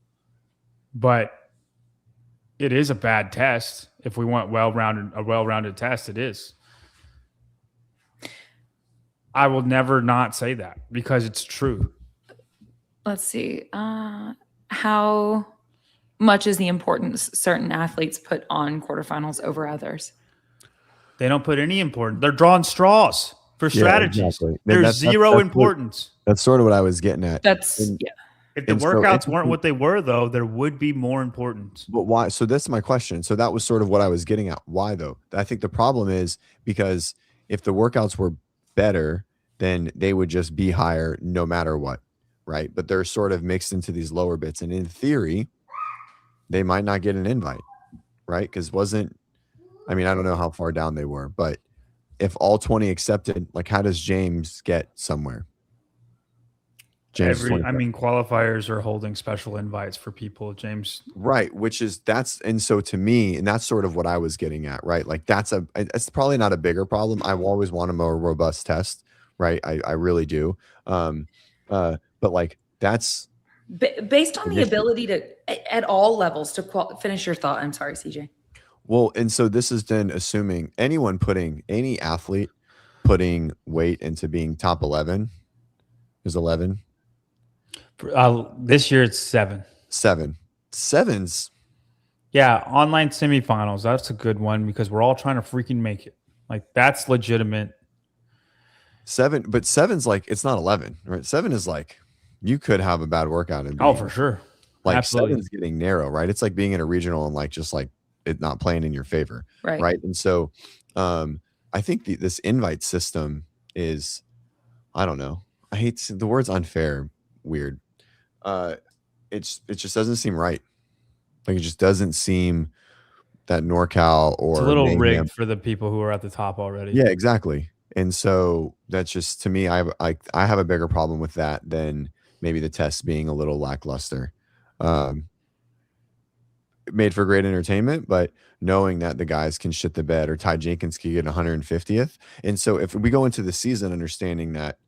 but it is a bad test. If we want a well-rounded test, it is. I will never not say that because it's true. Let's see. How much is the importance certain athletes put on quarterfinals over others? They don't put any importance. They're drawing straws for strategies. Exactly. There's zero importance. That's sort of what I was getting at. If the workouts weren't what they were, though, there would be more importance. But why? So that's my question. So that was sort of what I was getting at. Why, though? I think the problem is because if the workouts were better, then they would just be higher no matter what, right? But they're sort of mixed into these lower bits. And in theory, they might not get an invite, right? Because I don't know how far down they were, but if all 20 accepted, like how does James get somewhere? Qualifiers are holding special invites for people, James. Right, and so to me, and that's sort of what I was getting at, right? Like it's probably not a bigger problem. I always want a more robust test, right? I really do. But like that's based on the ability to, at all levels, to finish your thought. I'm sorry, CJ. Well, and so this is then assuming any athlete putting weight into being top 11 is 11. This year it's 7. 7's. Yeah, online semifinals. That's a good one because we're all trying to freaking make it. Like, that's legitimate. 7, but 7's like, it's not 11, right? 7 is like, you could have a bad workout and for sure. Like Absolutely. 7's getting narrow, right? It's like being in a regional and like just like it not playing in your favor, right? And so I think this invite system is, I don't know, I hate the words unfair, weird. It just doesn't seem right. Like, it just doesn't seem that NorCal or it's a little rigged for the people who are at the top already. Yeah, exactly. And so that's just, to me, I have a bigger problem with that than maybe the test being a little lackluster. Made for great entertainment, but knowing that the guys can shit the bed, or Ty Jenkins can get 150th. And so if we go into the season understanding that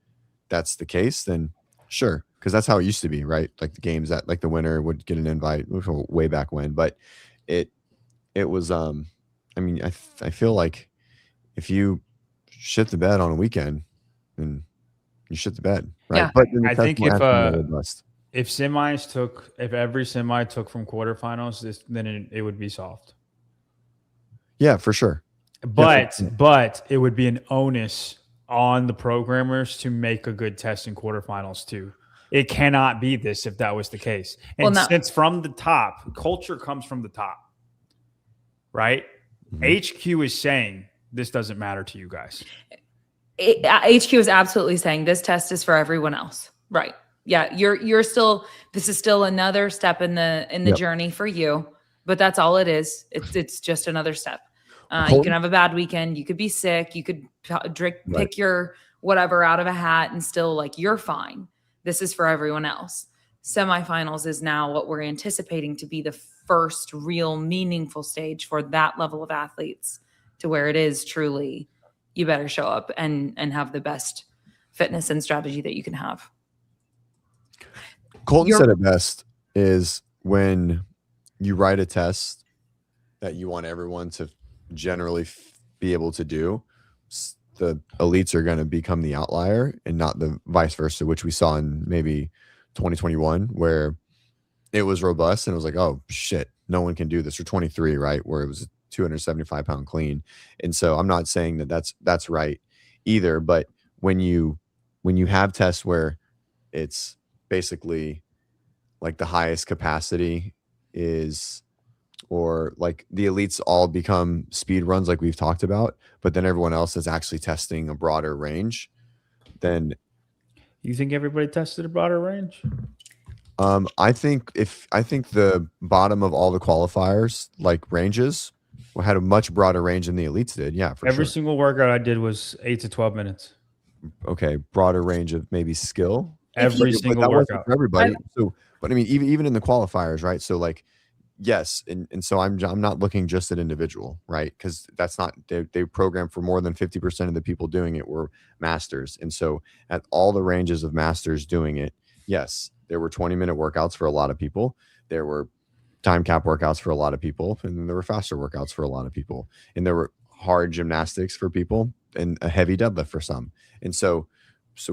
that's the case, then sure, because that's how it used to be, right? Like the games that like the winner would get an invite way back when, but it was I feel like if you shit the bed on a weekend, then you shit the bed, right? Yeah. But I think if every semi took from quarterfinals, then it would be soft. Yeah, for sure. But it would be an onus on the programmers to make a good test in quarterfinals too. It cannot be this if that was the case. And since from the top, culture comes from the top, right? Mm-hmm. HQ is saying this doesn't matter to you guys. HQ is absolutely saying this test is for everyone else, right? Yeah, you're still. This is still another step in the journey for you, but that's all it is. It's just another step. You can have a bad weekend. You could be sick. You could pick your whatever out of a hat, and still like you're fine. This is for everyone else. Semifinals is now what we're anticipating to be the first real meaningful stage for that level of athletes, to where it is truly you better show up and have the best fitness and strategy that you can have. Colton said it best, is when you write a test that you want everyone to generally be able to do, the elites are going to become the outlier and not the vice versa, which we saw in maybe 2021, where it was robust and it was like, oh shit, no one can do this, or 23, right, where it was a 275-pound clean. And so I'm not saying that that's right either. But when you have tests where it's basically like the highest capacity is, or like the elites all become speed runs like we've talked about, but then everyone else is actually testing a broader range, then You think everybody tested a broader range? I think the bottom of all the qualifiers, like ranges, had a much broader range than the elites did. Yeah, for Every sure. single workout I did was 8 to 12 minutes. Okay, broader range of maybe skill. Every But single that wasn't workout. for everybody. So, but I mean, even in the qualifiers, right? So like, yes, and so I'm not looking just at individual, right? Because that's not they program for more than 50% of the people doing it were masters, and so at all the ranges of masters doing it, yes, there were 20-minute workouts for a lot of people. There were time cap workouts for a lot of people, and then there were faster workouts for a lot of people, and there were hard gymnastics for people and a heavy deadlift for some. And so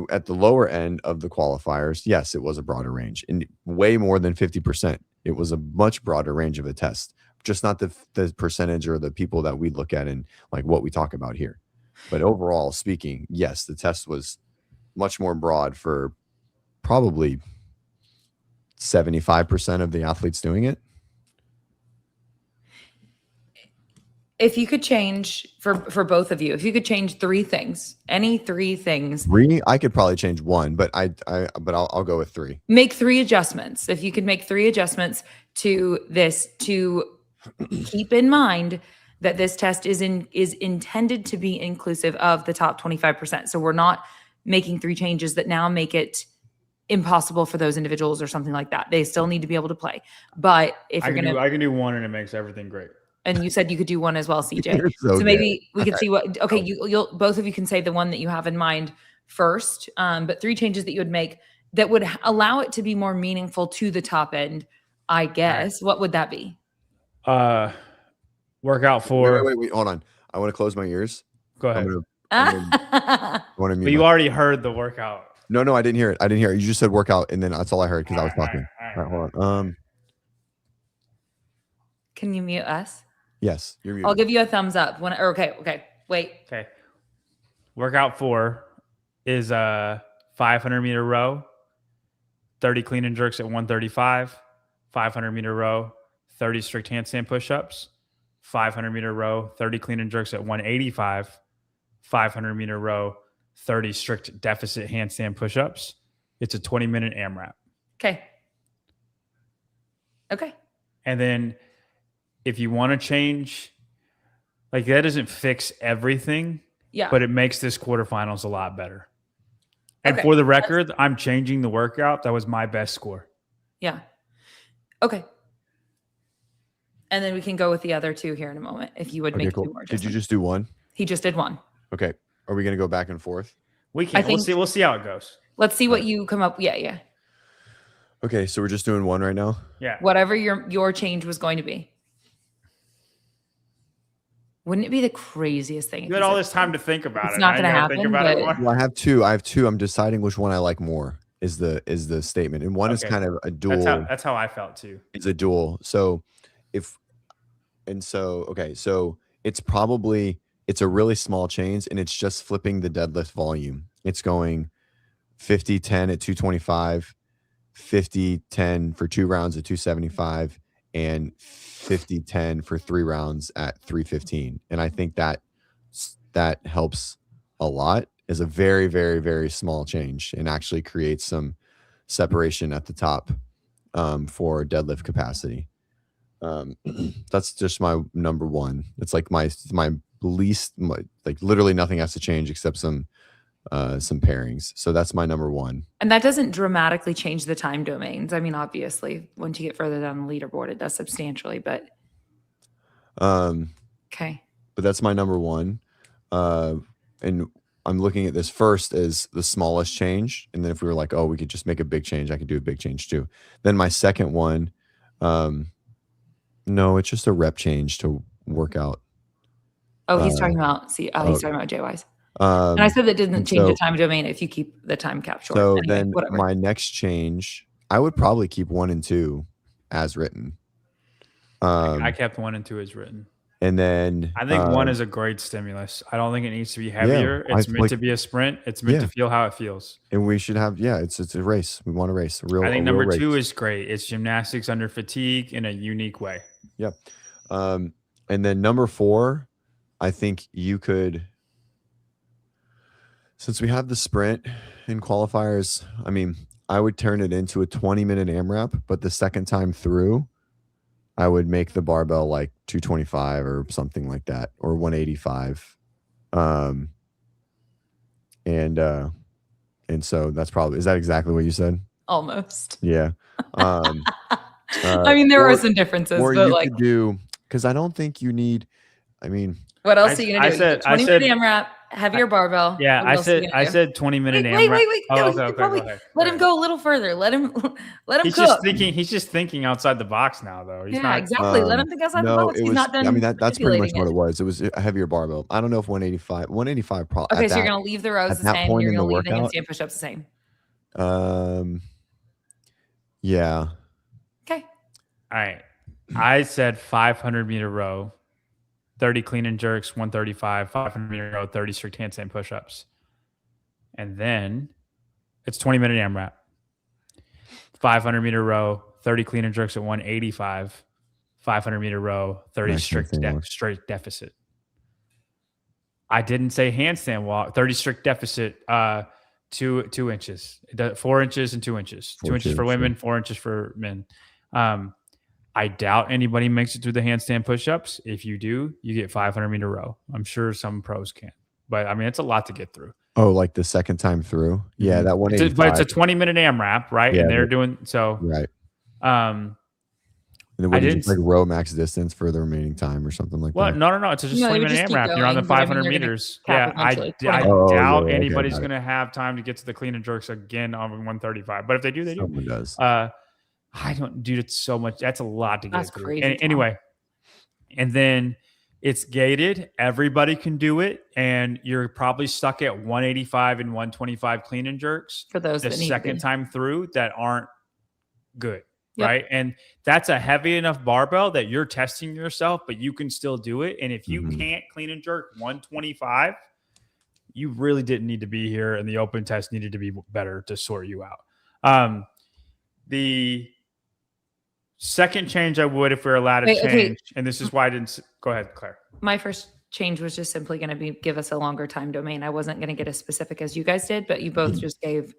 at the lower end of the qualifiers, yes, it was a broader range, and way more than 50%. It was a much broader range of a test, just not the percentage or the people that we look at and like what we talk about here. But overall speaking, yes, the test was much more broad for probably 75% of the athletes doing it. If you could change for both of you, if you could change three things, any three things, Three, I could probably change one, but I'll go with three. make three adjustments. If you could make three adjustments to this to keep in mind that this test is intended to be inclusive of the top 25%. So we're not making three changes that now make it impossible for those individuals or something like that. They still need to be able to play. But if I you're can do one and it makes everything great. and you said you could do one as well, CJ. You're So so maybe we could see what. Okay, you'll both of you can say the one that you have in mind first. But three changes that you would make that would allow it to be more meaningful to the top end, I guess. What would that be? Workout for. Wait. Hold on. I want to close my ears. Go ahead. I want to mute. But you already heard the workout. No, I didn't hear it. You just said workout, and then that's all I heard because I was talking. All right, hold on. Can you mute us? Yes, you're muted. I'll give you a thumbs up. Okay, wait. Okay. Workout 4 is a 500-meter row, 30 clean and jerks at 135, 500-meter row, 30 strict handstand push-ups, 500-meter row, 30 clean and jerks at 185, 500-meter row, 30 strict deficit handstand push-ups. It's a 20-minute AMRAP. Okay. And then if you want to change, like that doesn't fix everything, but it makes this quarterfinals a lot better. And for the record, I'm changing the workout. That was my best score. Yeah. Okay. And then we can go with the other two here in a moment. If you would make two more. Did you just do one? He just did one. Okay. Are we going to go back and forth? We can. We'll see how it goes. Let's see what you come up. Yeah. Okay. So we're just doing one right now? Yeah. Whatever your change was going to be. Wouldn't it be the craziest thing? You had all this time to think about it. It's not going to happen. Well, I have two. I'm deciding which one I like more is the statement. And one is kind of a dual. That's how I felt too. It's a dual. So so it's a really small change, and it's just flipping the deadlift volume. It's going 50-10 at 225, 50-10 for 2 rounds at 275, and 50-10 for 3 rounds at 315. And I think that helps a lot. Is a very, very, very small change and actually creates some separation at the top for deadlift capacity. That's just my number one. It's like my least, like literally nothing has to change except some pairings. So that's my number one. And that doesn't dramatically change the time domains. I mean, obviously, once you get further down the leaderboard, it does substantially, but okay. But that's my number one. And I'm looking at this first as the smallest change. And then if we were like, oh, we could just make a big change, I could do a big change too. Then my second one, no, it's just a rep change to workout. Oh, he's talking about he's talking about JYs. And I said that didn't change the time domain if you keep the time cap short. So anyway, then whatever. My next change, I would probably keep 1 and 2 as written. I kept 1 and 2 as written. And then I think one is a great stimulus. I don't think it needs to be heavier. Yeah, It's meant to be a sprint. It's meant to feel how it feels. And we should have, it's a race. We want a race. I think number 2 is great. It's gymnastics under fatigue in a unique way. Yep. And then number 4, I think you could, since we have the sprint in qualifiers, I mean, I would turn it into a 20-minute AMRAP, but the second time through, I would make the barbell like 225 or something like that, or 185. And so that's probably, is that exactly what you said? Almost. Yeah. I mean, there were some differences, or but you like, could do, because I don't think you need, I mean, what else are you gonna do? 20-minute AMRAP, heavier barbell. Yeah, I said 20-minute AMRAP. Wait. Oh, No, okay. Let him go a little further. Let him He's cook. He's just thinking outside the box now, though. He's not, exactly. Let him think outside the box. He's not done. I mean, that's pretty much what it was. It was a heavier barbell. I don't know if 185 probably. Okay, so you're gonna leave the rows the same. You're gonna leave the handstand push-ups the same. Yeah. Okay. All right. I said 500-meter row, 30 clean and jerks, 135, 500-meter row, 30 strict handstand push-ups. And then it's 20-minute AMRAP. 500-meter row, 30 clean and jerks at 185, 500-meter row, 30 strict deficit. I didn't say handstand walk, 30 strict deficit, 2 inches, 4 inches and 2 inches, 2 inches for women, 4 inches for men. I doubt anybody makes it through the handstand push-ups. If you do, you get 500-meter row. I'm sure some pros can, but I mean, it's a lot to get through. Oh, like the second time through? Yeah, that 185. But it's a 20-minute AMRAP, right? Yeah, and they're doing so. Right. And then I didn't like row max distance for the remaining time or something like that. No. It's just 20-minute AMRAP. You're on the 500 meters. Yeah, I doubt anybody's going to have time to get to the clean and jerks again on 135. But if they do, they do. Someone does. I don't, dude. It's so much. That's a lot to get That's through. crazy. Anyway, and then it's gated. Everybody can do it, and you're probably stuck at 185 and 125 clean and jerks for those the that need second to time through that aren't good. Yep. Right. And that's a heavy enough barbell that you're testing yourself, but you can still do it. And if you can't clean and jerk 125, you really didn't need to be here. And the open test needed to be better to sort you out. The second change I would, if we're allowed to change, and this is why I didn't go ahead, Claire. My first change was just simply going to give us a longer time domain. I wasn't going to get as specific as you guys did, but you both just gave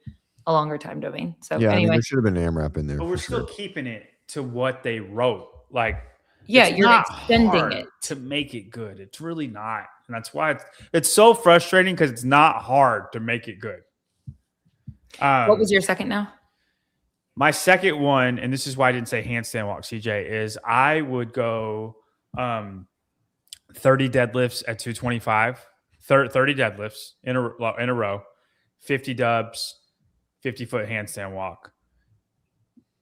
a longer time domain. So yeah, anyway, I mean, there should have been an AMRAP in there. But we're still keeping it to what they wrote. Like, yeah, you're extending it to make it good. It's really not, and that's why it's so frustrating because it's not hard to make it good. What was your second now? My second one, and this is why I didn't say handstand walk, CJ, is I would go 30 deadlifts at 225, 30 deadlifts in a row, 50 dubs, 50-foot handstand walk,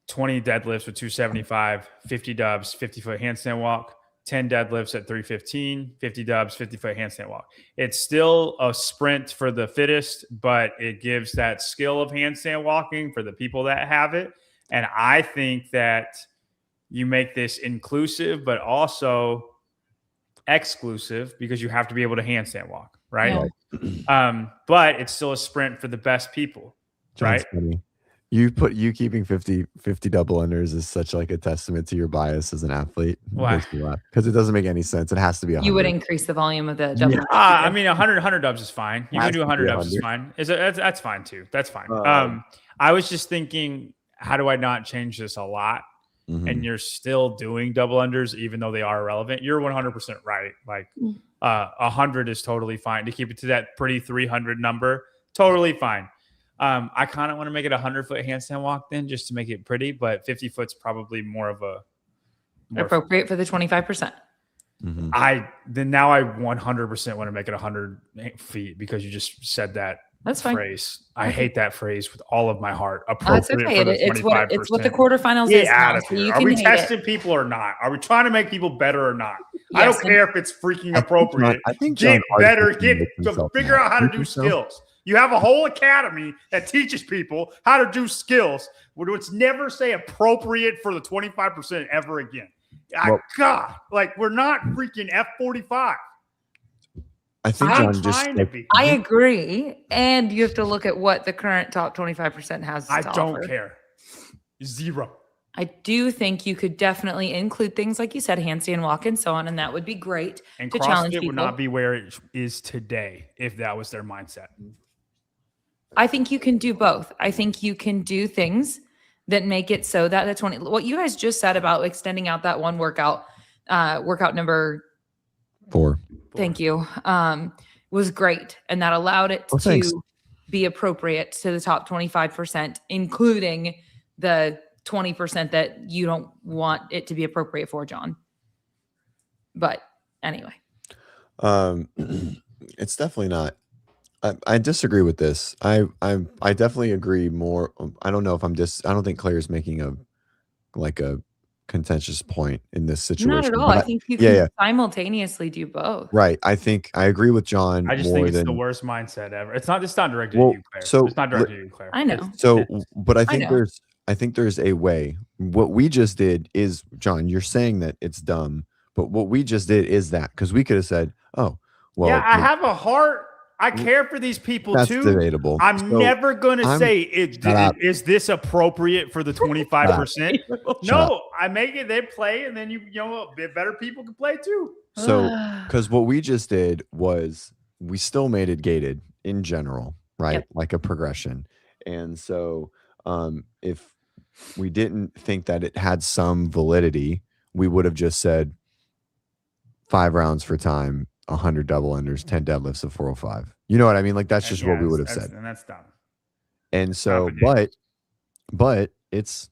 20 deadlifts with 275, 50 dubs, 50-foot handstand walk, 10 deadlifts at 315, 50 dubs, 50-foot handstand walk. It's still a sprint for the fittest, but it gives that skill of handstand walking for the people that have it. And I think that you make this inclusive, but also exclusive because you have to be able to handstand walk, right? Yeah. But it's still a sprint for the best people. John's right? Funny. You keeping 50 double unders is such like a testament to your bias as an athlete. Why? Because it doesn't make any sense. It has to be 100. You would increase the volume of the double. Yeah. I mean, 100 dubs is fine. You can do 100 dubs is fine. That's fine too. That's fine. I was just thinking, how do I not change this a lot? And you're still doing double unders, even though they are irrelevant. You're 100% right. Like 100 is totally fine to keep it to that pretty 300 number. Totally fine. I kind of want to make it a 100-foot handstand walk then just to make it pretty, but 50 foot's probably more appropriate for the 25%. Now I 100% want to make it 100 feet because you just said that. That's fine. Phrase. I hate that phrase with all of my heart. That's okay. It's what the quarterfinals is. Out of here. Are we testing people or not? Are we trying to make people better or not? Yes, I don't care if it's freaking appropriate. I think get better. Figure out how to do skills. You have a whole academy that teaches people how to do skills. Let's never say appropriate for the 25% ever again. God, like we're not freaking F45. I think I'm John just trying to be. I agree. And you have to look at what the current top 25% has I to don't offer. care. 0. I do think you could definitely include things like you said, handstand walk and so on, and that would be great And to challenge CrossFit people. would not be where it is today if that was their mindset. I think you can do both. I think you can do things that make it so that the 20, what you guys just said about extending out that one workout, workout number 4. thank you, was great. And that allowed it thanks. to be appropriate to the top 25%, including the 20% that you don't want it to be appropriate for, John. But anyway. It's definitely not. I disagree with this. I definitely agree more. I don't know if I don't think Claire's making a contentious point in this situation. Not at all. I think you can simultaneously do both. Right. I think I agree with John. I just think it's the worst mindset ever. It's not directed at you, Claire. So it's not directed at you, Claire. I know. But I think there's a way. What we just did is, John, you're saying that it's dumb, but what we just did is that, because we could have said, oh, well, yeah, I have a heart. I care for these people that's too. Debatable. I'm never going to say is this appropriate for the 25%? No, I make it. They play, and then you know, better people can play too. So, because what we just did was we still made it gated in general, right? Yep. Like a progression. And so, if we didn't think that it had some validity, we would have just said 5 rounds for time, 100 double unders, 10 deadlifts of 405. You know what I mean? Like that's just what we would have said. And that's dumb. And so, but it's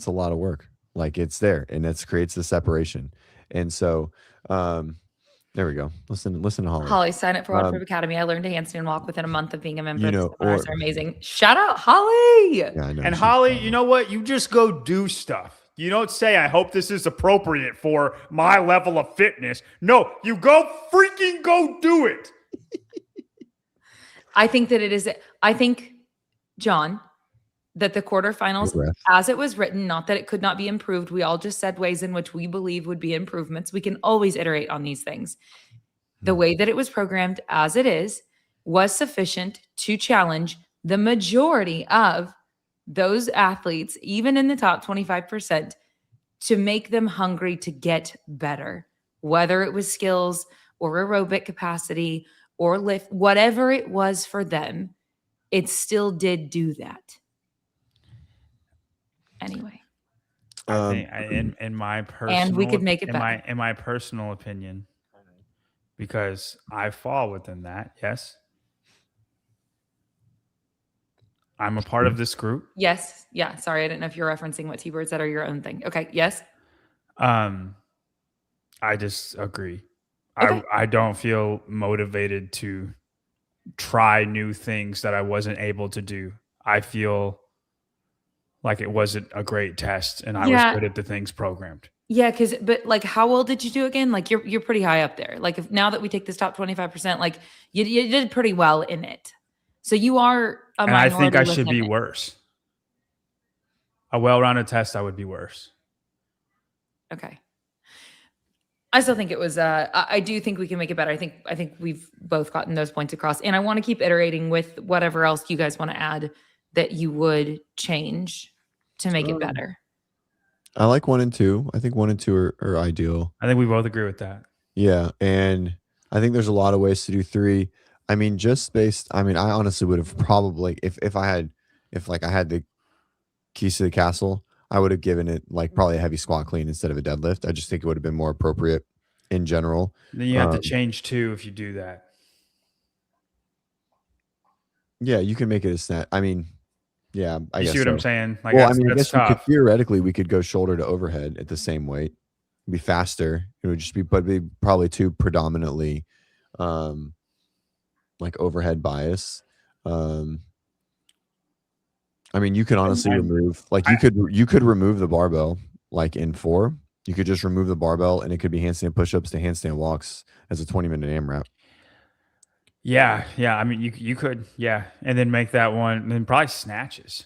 a lot of work. Like it's there, and it creates the separation. And so, there we go. Listen to Holly. Holly, sign up for Wod Prep Academy. I learned a handstand walk within a month of being a member. You know, the seminars are amazing. Shout out Holly. Yeah, I know. And Holly, you know what? You just go do stuff. You don't say, I hope this is appropriate for my level of fitness. No, you go do it. I think that it is. I think, John, that the quarterfinals, as it was written, not that it could not be improved. We all just said ways in which we believe would be improvements. We can always iterate on these things. The way that it was programmed as it is was sufficient to challenge the majority of those athletes, even in the top 25%, to make them hungry to get better, whether it was skills or aerobic capacity or lift, whatever it was for them, it still did do that. Anyway. I think in my personal, and we could make it better. In my personal opinion, because I fall within that, yes. I'm a part of this group. Yes. Yeah. Sorry. I didn't know if you're referencing what T-Bird said or your own thing. Okay. Yes. I just agree. Okay. I don't feel motivated to try new things that I wasn't able to do. I feel like it wasn't a great test and I was good at the things programmed. Yeah. But like, how well did you do again? Like you're pretty high up there. Like if now that we take this top 25%, like you did pretty well in it. So you are a minority. And I think I should be worse. A well-rounded test, I would be worse. Okay. I still think it was, I do think we can make it better. I think we've both gotten those points across, and I want to keep iterating with whatever else you guys want to add that you would change to make it better. I like 1 and 2. I think 1 and 2 are ideal. I think we both agree with that. Yeah. And I think there's a lot of ways to do 3. I mean, I honestly would have probably, if I had the keys to the castle, I would have given it like probably a heavy squat clean instead of a deadlift. I just think it would have been more appropriate in general. Then you have to change 2 if you do that. Yeah, you can make it a snap. I mean, yeah, I guess. You see what I'm saying? Like, well, I mean, I guess theoretically we could go shoulder to overhead at the same weight. It'd be faster. It would just be, but it'd be probably 2 predominantly, like overhead bias. I mean, you could honestly remove, like you could remove the barbell, like in 4. You could just remove the barbell, and it could be handstand push-ups to handstand walks as a 20-minute AMRAP. Yeah. I mean, you could, and then make that one, and then probably snatches.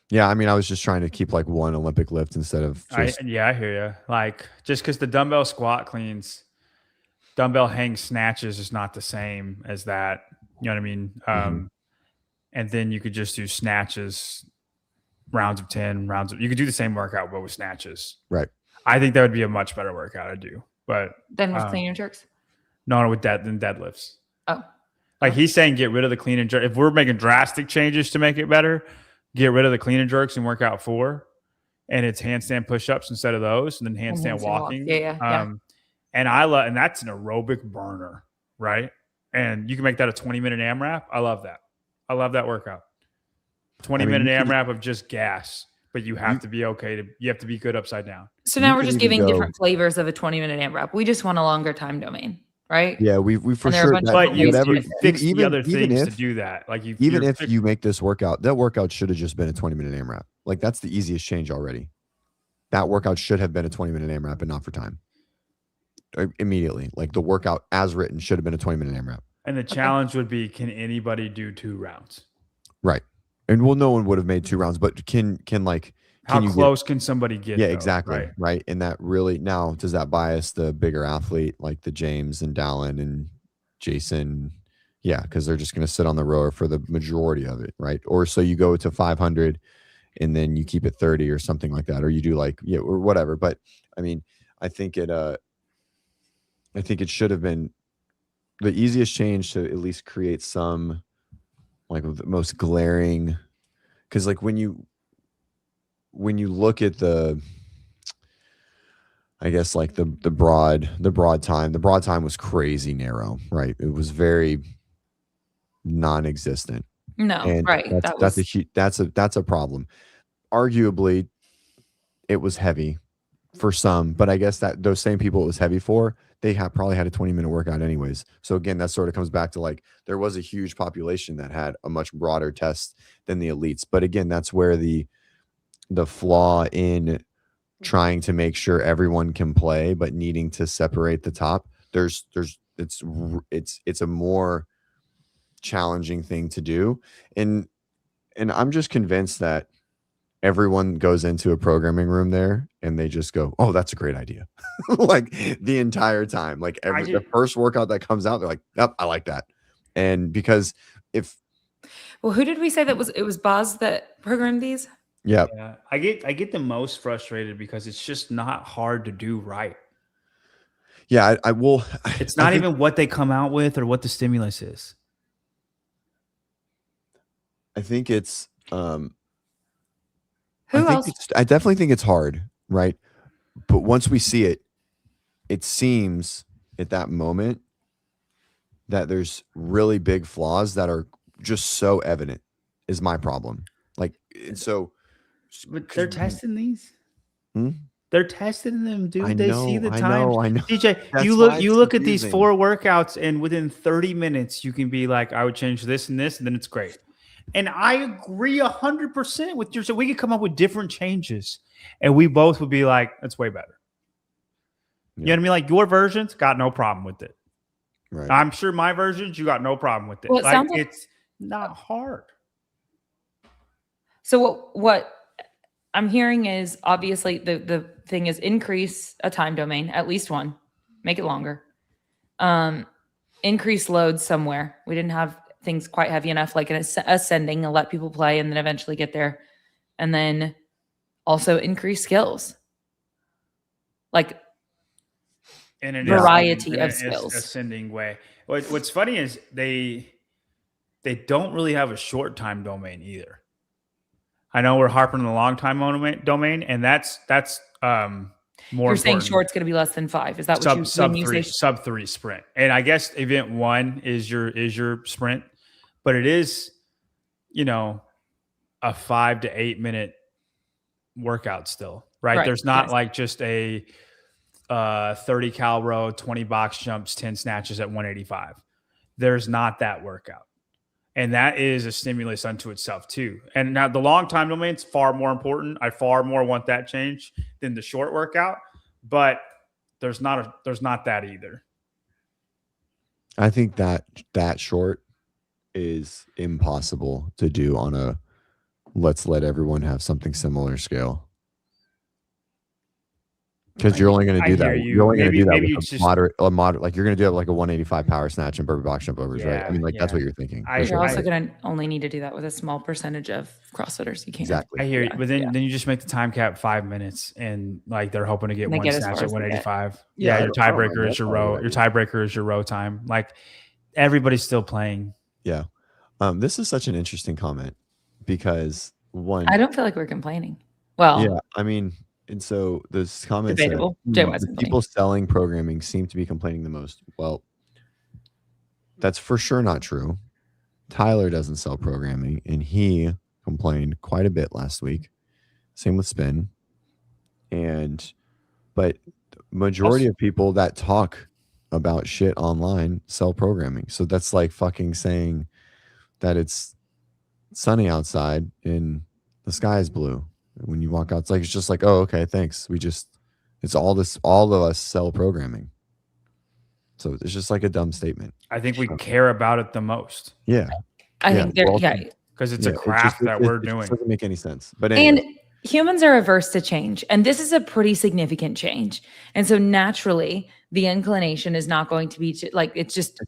Yeah, I mean, I was just trying to keep like one Olympic lift instead of just. I hear you. Like just because the dumbbell squat cleans, dumbbell hang snatches is not the same as that. You know what I mean? And then you could just do snatches, rounds of 10, you could do the same workout, but with snatches. Right. I think that would be a much better workout to do. But Then with clean and jerks. no, with than deadlifts. Oh. Like he's saying, get rid of the clean and jerk. If we're making drastic changes to make it better, get rid of the clean and jerks and work out 4. And it's handstand push-ups instead of those, and then handstand walking. Yeah. And I love, and that's an aerobic burner, right? And you can make that a 20-minute AMRAP. I love that. I love that workout. 20-minute AMRAP of just gas, but you have to be you have to be good upside down. So now we're just giving different flavors of a 20-minute AMRAP. We just want a longer time domain, right? Yeah, we for sure. But you fix even, the other things if, to do that. Like if you make this workout, that workout should have just been a 20-minute AMRAP. Like that's the easiest change already. That workout should have been a 20-minute AMRAP and not for time. Immediately, like the workout as written should have been a 20-minute AMRAP. And the challenge would be, can anybody do 2 rounds? Right. And no one would have made 2 rounds, but can how close can somebody get? Yeah, exactly. Right. And that really, now, does that bias the bigger athlete like the James and Dallin and Jason? Yeah, because they're just going to sit on the rower for the majority of it, right? Or so you go to 500 and then you keep it 30 or something like that, or you do or whatever. But I mean, I think it should have been the easiest change to at least create some, like the most glaring, because like when you look at the, I guess like the broad time was crazy narrow, right? It was very non-existent. No, and right. That's a problem. Arguably, it was heavy for some, but I guess that those same people it was heavy for, they probably had a 20-minute workout anyways. So again, that sort of comes back to like there was a huge population that had a much broader test than the elites. But again, that's where the flaw in trying to make sure everyone can play, but needing to separate the top. It's a more challenging thing to do, and I'm just convinced that everyone goes into a programming room there and they just go, "Oh, that's a great idea," like the entire time. Like the first workout that comes out, they're like, "Yep, I like that." And because who did we say that was? It was Boz that programmed these. Yeah. I get the most frustrated because it's just not hard to do right. Yeah, I will. It's not even what they come out with or what the stimulus is. I think it's Who else? I definitely think it's hard, right? But once we see it, it seems at that moment that there's really big flaws that are just so evident is my problem. Like, and so. But they're testing these. Hmm? They're testing them, dude. They see the times. I know. DJ, you look at these 4 workouts, and within 30 minutes, you can be like, I would change this and this, and then it's great. And I agree 100% with so we could come up with different changes, and we both would be like, that's way better. Yeah. You know what I mean? Like your versions got no problem with it. Right. I'm sure my versions, you got no problem with it. Well, it's not hard. So what I'm hearing is obviously the thing is increase a time domain, at least one, make it longer. Increase load somewhere. We didn't have things quite heavy enough, like an ascending, and let people play and then eventually get there. And then also increase skills. Like in a variety of skills. Ascending way. What's funny is they don't really have a short time domain either. I know we're harping on the long time domain, and that's more. You're saying short's going to be less than 5. Is that what you say? Sub 3 sprint, and I guess event 1 is your sprint, but it is, a 5 to 8 minute workout still, right? There's not like just a 30 cal row, 20 box jumps, 10 snatches at 185. There's not that workout. And that is a stimulus unto itself too. And now the long time domain is far more important. I far more want that change than the short workout, but there's not that either. I think that short is impossible to do on a let's let everyone have something similar scale. Because you're only going to do that. You're only going to do that with a moderate, like you're going to do it like a 185 power snatch and burpee box jump overs, right? I mean, like that's what you're thinking. You're also going to only need to do that with a small percentage of CrossFitters. You can't. Exactly. I hear you, but then you just make the time cap 5 minutes, and like they're hoping to get one snatch at 185. Yeah, your tiebreaker is your row. Your tiebreaker is your row time. Like everybody's still playing. Yeah. This is such an interesting comment because I don't feel like we're complaining. Well, yeah, I mean. And so this comment debatable. The people selling programming seem to be complaining the most. Well, that's for sure not true. Tyler doesn't sell programming, and he complained quite a bit last week. Same with Spin. But majority of people that talk about shit online sell programming. So that's like fucking saying that it's sunny outside and the sky is blue. When you walk out, it's just like, oh, okay, thanks. It's all of us sell programming. So it's just like a dumb statement. I think we care about it the most. Yeah. I think because it's a craft that we're doing. It doesn't make any sense. But anyway. And humans are averse to change. And this is a pretty significant change. And so naturally, the inclination is not going to be it's just,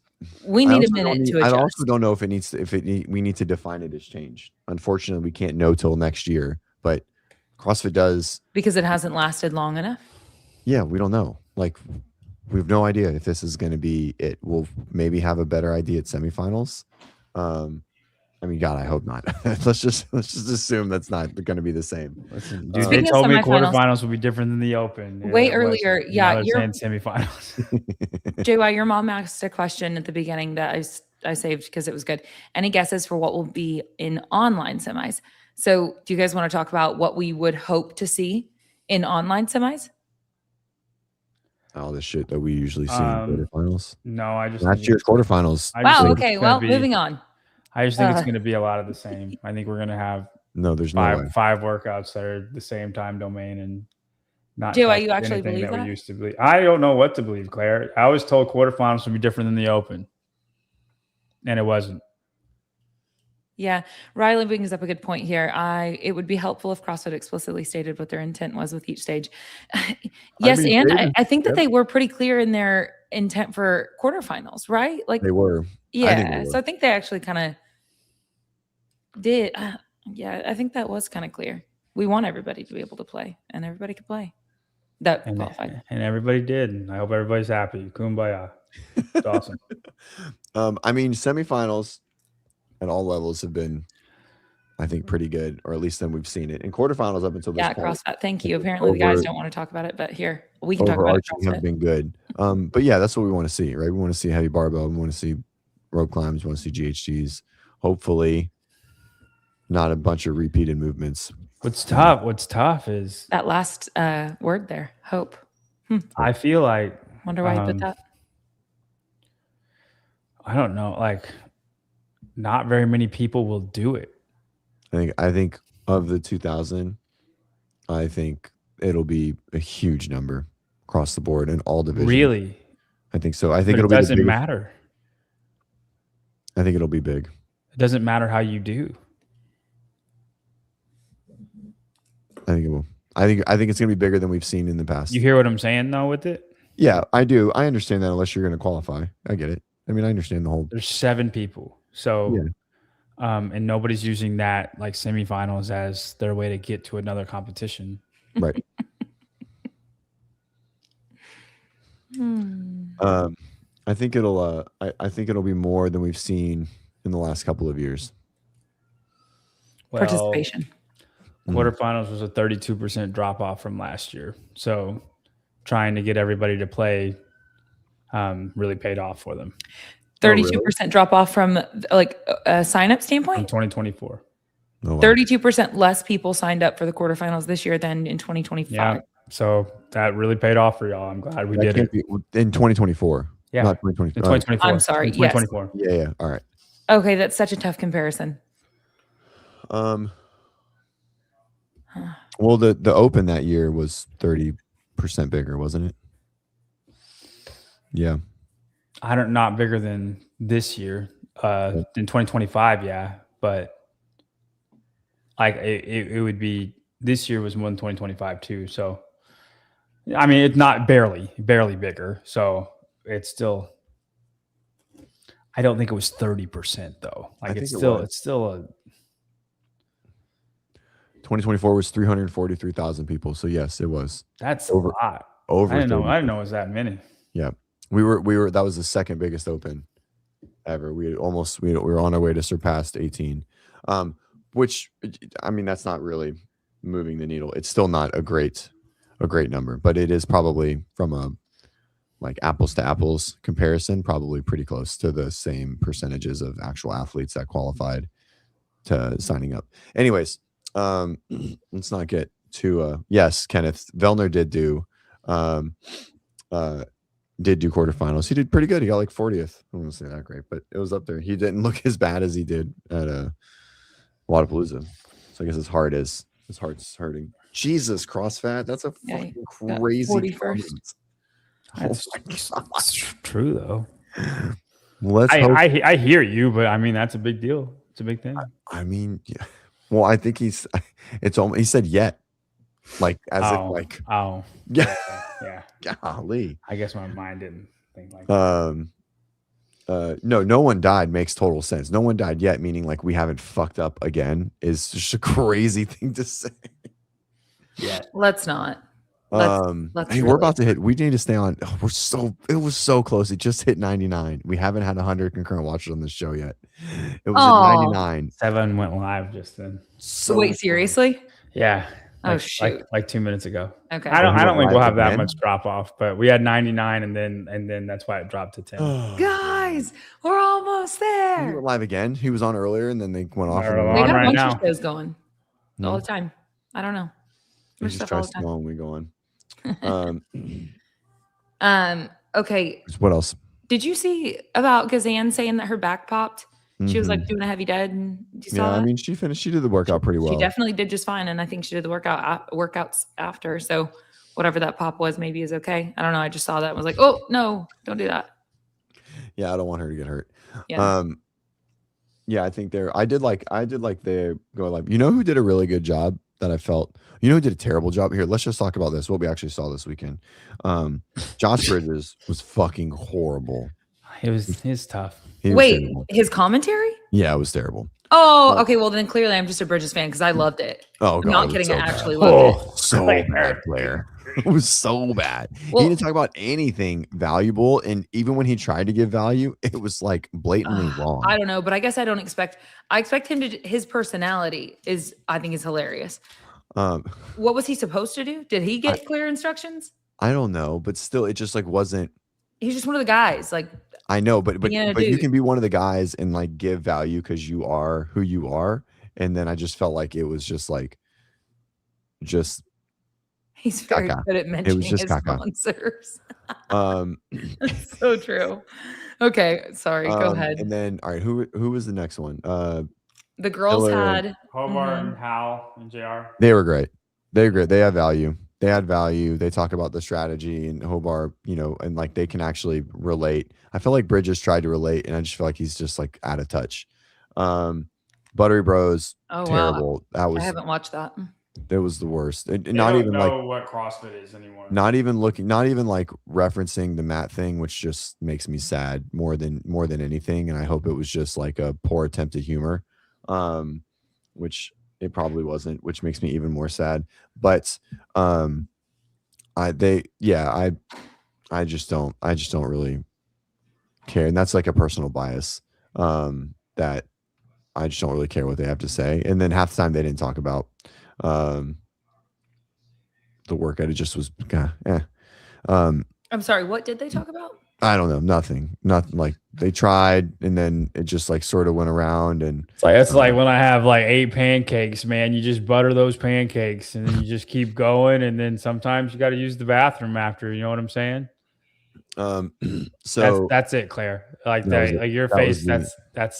we need a minute to adjust. I also don't know if we need to define it as change. Unfortunately, we can't know till next year, but CrossFit does. Because it hasn't lasted long enough? Yeah, we don't know. Like, we have no idea if this is going to be it. We'll maybe have a better idea at semifinals. I mean, God, I hope not. let's just assume that's not going to be the same. Dude, they told me quarterfinals will be different than the Open. Way earlier, you're saying semifinals. JY, your mom asked a question at the beginning that I saved because it was good. Any guesses for what will be in online semis? So do you guys want to talk about what we would hope to see in online semis? All the shit that we usually see in quarterfinals. No, I just last year's quarterfinals. Wow. Okay. Well, moving on. I just think it's going to be a lot of the same. I think we're going to have five workouts that are the same time domain and not. Do you actually believe that? We used to believe. I don't know what to believe, Claire. I was told quarterfinals would be different than the Open, and it wasn't. Yeah, Riley brings up a good point here. It would be helpful if CrossFit explicitly stated what their intent was with each stage. Yes, I think that they were pretty clear in their intent for quarterfinals, right? Like they were. Yeah, so I think they actually kind of did. Yeah, I think that was kind of clear. We want everybody to be able to play, and everybody could play. That qualified, and everybody did. I hope everybody's happy. Kumbaya. It's awesome. I mean, semifinals at all levels have been, I think, pretty good, or at least then we've seen it. In quarterfinals up until this point. CrossFit. Thank you. Apparently, the guys don't want to talk about it, but here we can talk about it. Have been good. But yeah, that's what we want to see, right? We want to see heavy barbell. We want to see rope climbs. We want to see GHGs. Hopefully, not a bunch of repeated movements. What's tough is that last word there, hope. I feel like. Wonder why you put that. I don't know. Like, not very many people will do it. I think of the 2,000, I think it'll be a huge number across the board in all divisions. Really? I think so. I think it doesn't matter. I think it'll be big. It doesn't matter how you do. I think it will. I think it's going to be bigger than we've seen in the past. You hear what I'm saying though with it? Yeah, I do. I understand that unless you're going to qualify. I get it. I mean, I understand the whole. There's 7 people. So, and nobody's using that like semifinals as their way to get to another competition. Right. I think it'll. I think it'll be more than we've seen in the last couple of years. Well, participation. Quarterfinals was a 32% drop off from last year. So, trying to get everybody to play really paid off for them. 32% drop off from like a sign up standpoint? In 2024. Oh, wow. 32% less people signed up for the quarterfinals this year than in 2025. Yeah. So that really paid off for y'all. I'm glad we did it. In 2024. Yeah. Not 2024. In 2024. I'm sorry. 2024. Yes. Yeah. All right. Okay. That's such a tough comparison. Well, the Open that year was 30% bigger, wasn't it? Yeah. Not bigger than this year. In 2025, yeah. But like it would be, this year was more than 2025 too. So, I mean, it's not barely bigger. So it's still, I don't think it was 30% though. Like it's still a 2024 was 343,000 people. So yes, it was. That's Over- a lot. Over. I didn't know it was that many. Yeah, we were. That was the second biggest open ever. We were on our way to surpass 18. Which, I mean, that's not really moving the needle. It's still not a great number, but it is probably from a like apples to apples comparison, probably pretty close to the same percentages of actual athletes that qualified to signing up. Anyways, let's not get too yes, Kenneth Vellner did do quarterfinals. He did pretty good. He got like 40th. I wouldn't say that great, but it was up there. He didn't look as bad as he did at Wadapalooza. So I guess his heart's hurting. Jesus, CrossFit. That's a fucking crazy 41st. That's true though. Let's I hear you, but I mean that's a big deal. It's a big thing. I mean, yeah. Well, I think he said yet. Like as if like yeah. Golly. I guess my mind didn't think like that. No one died makes total sense. No one died yet, meaning like we haven't fucked up again, is just a crazy thing to say. Yeah. Let's not. Hey, we're about to hit. We need to stay on. It was so close. It just hit 99. We haven't had 100 concurrent watches on this show yet. It was at 99. 7 went live just then. So wait, seriously? Yeah. Shoot. Like 2 minutes ago. Okay. I don't think we'll have that much drop off, but we had 99 and then that's why it dropped to 10. Guys, we're almost there. We went live again. He was on earlier and then they went off. They got a bunch of shows going all the time. I don't know. He just tries to go on. We go on. Okay. What else? Did you see about Gazan saying that her back popped? She was like doing a heavy dead, and you saw that? I mean, she did the workout pretty well. She definitely did just fine, and I think she did the workouts after. So whatever that pop was, maybe is okay. I don't know. I just saw that and was like, oh no, don't do that. Yeah, I don't want her to get hurt. Yeah. Yeah, I think I did like the go live. You know who did a really good job that I felt? You know who did a terrible job? Here, let's just talk about this. What we actually saw this weekend. Josh Bridges was fucking horrible. It was tough. Wait, his commentary? Yeah, it was terrible. Oh, okay. Well, then clearly I'm just a Bridges fan because I loved it. Oh, God, I'm not kidding. I actually loved it. So bad, Blair. It was so bad. Well, he didn't talk about anything valuable, and even when he tried to give value, it was like blatantly wrong. I don't know, but I guess I expect him to. His personality I think is hilarious. What was he supposed to do? Did he get clear instructions? I don't know, but still, it just like wasn't. He's just one of the guys. Like I know, but you can be one of the guys and like give value because you are who you are, and then I just felt like it was just like, he's very good at mentioning his sponsors. That's so true. Okay, sorry. Go ahead. And then, all right, who was the next one? The girls had Hobart and Hal and JR. They were great. They're great. They have value. They add value. They talk about the strategy, and Hobart, and like they can actually relate. I feel like Bridges tried to relate, and I just feel like he's just like out of touch. Buttery Bros, terrible. Wow. I haven't watched that. It was the worst. They not don't even know like what CrossFit is anymore. Not even like referencing the mat thing, which just makes me sad more than anything. And I hope it was just like a poor attempt at humor, which it probably wasn't, which makes me even more sad. But I just don't really care, and that's like a personal bias that I just don't really care what they have to say. And then half the time they didn't talk about the workout. It just was I'm sorry, what did they talk about? I don't know, nothing like they tried and then it just like sort of went around, and it's like when I have like 8 pancakes, man, you just butter those pancakes and then you just keep going, and then sometimes you got to use the bathroom after, you know what I'm saying? So that's it, Claire. Like that, like your face, that's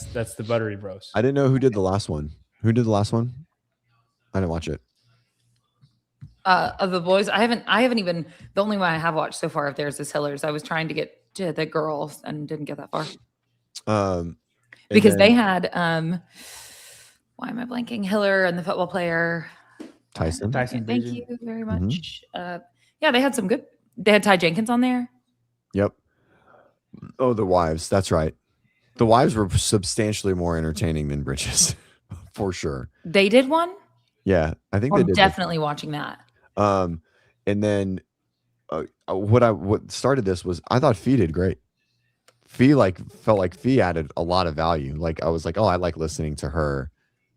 the Buttery Bros. I didn't know who did the last one. Who did the last one? I didn't watch it. Of the boys, I haven't even. The only one I have watched so far of theirs is Hiller's. I was trying to get to the girls and didn't get that far. Because they had why am I blanking? Hiller and the football player. Tyson. Tyson Thank Bagent. you very much. Yeah, they had some good. They had Ty Jenkins on there. Yep. Oh, the wives. That's right. The wives were substantially more entertaining than Bridges, for sure. They did one. Yeah, I think I'm they did. definitely watching that. And then what started this was I thought Fee did great. Fee felt like Fee added a lot of value. Like I was like, oh, I like listening to her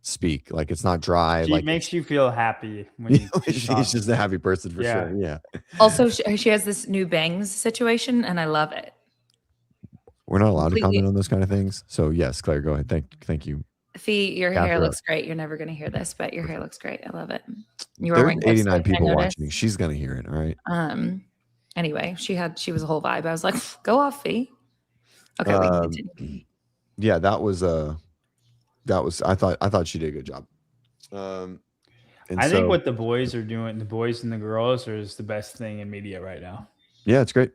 speak. Like it's not dry. She like makes you feel happy when you she's just a happy person for sure. Yeah. Also, she has this new bangs situation, and I love it. We're not allowed to comment on those kind of things. So yes, Claire, go ahead. Thank you. Fee, your Cap hair her looks great. You're never going to hear this, but your hair looks great. I love it. You were There's wearing 89 lipstick, people watching. She's gonna hear it. All right. Anyway, she was a whole vibe. I was like, go off, Fee. Okay, we can continue. Yeah, that was I thought she did a good job. I think what the boys are doing, the boys and the girls, is the best thing in media right now. Yeah, it's great.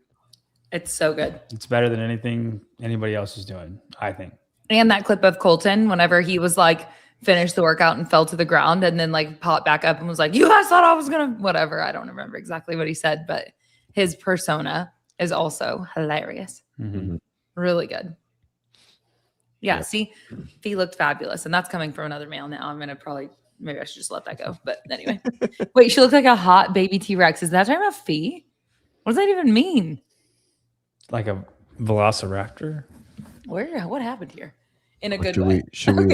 It's so good. It's better than anything anybody else is doing, I think. And that clip of Colton, whenever he was like finished the workout and fell to the ground and then like popped back up and was like, you guys thought I was gonna whatever. I don't remember exactly what he said, but his persona is also hilarious. Mm-hmm. Really good. Yeah, see, Fee looked fabulous. And that's coming from another male now. I'm gonna maybe I should just let that go. But anyway. Wait, she looked like a hot baby T-Rex. Is that talking about Fee? What does that even mean? Like a velociraptor? What happened here? In a good should way. Should we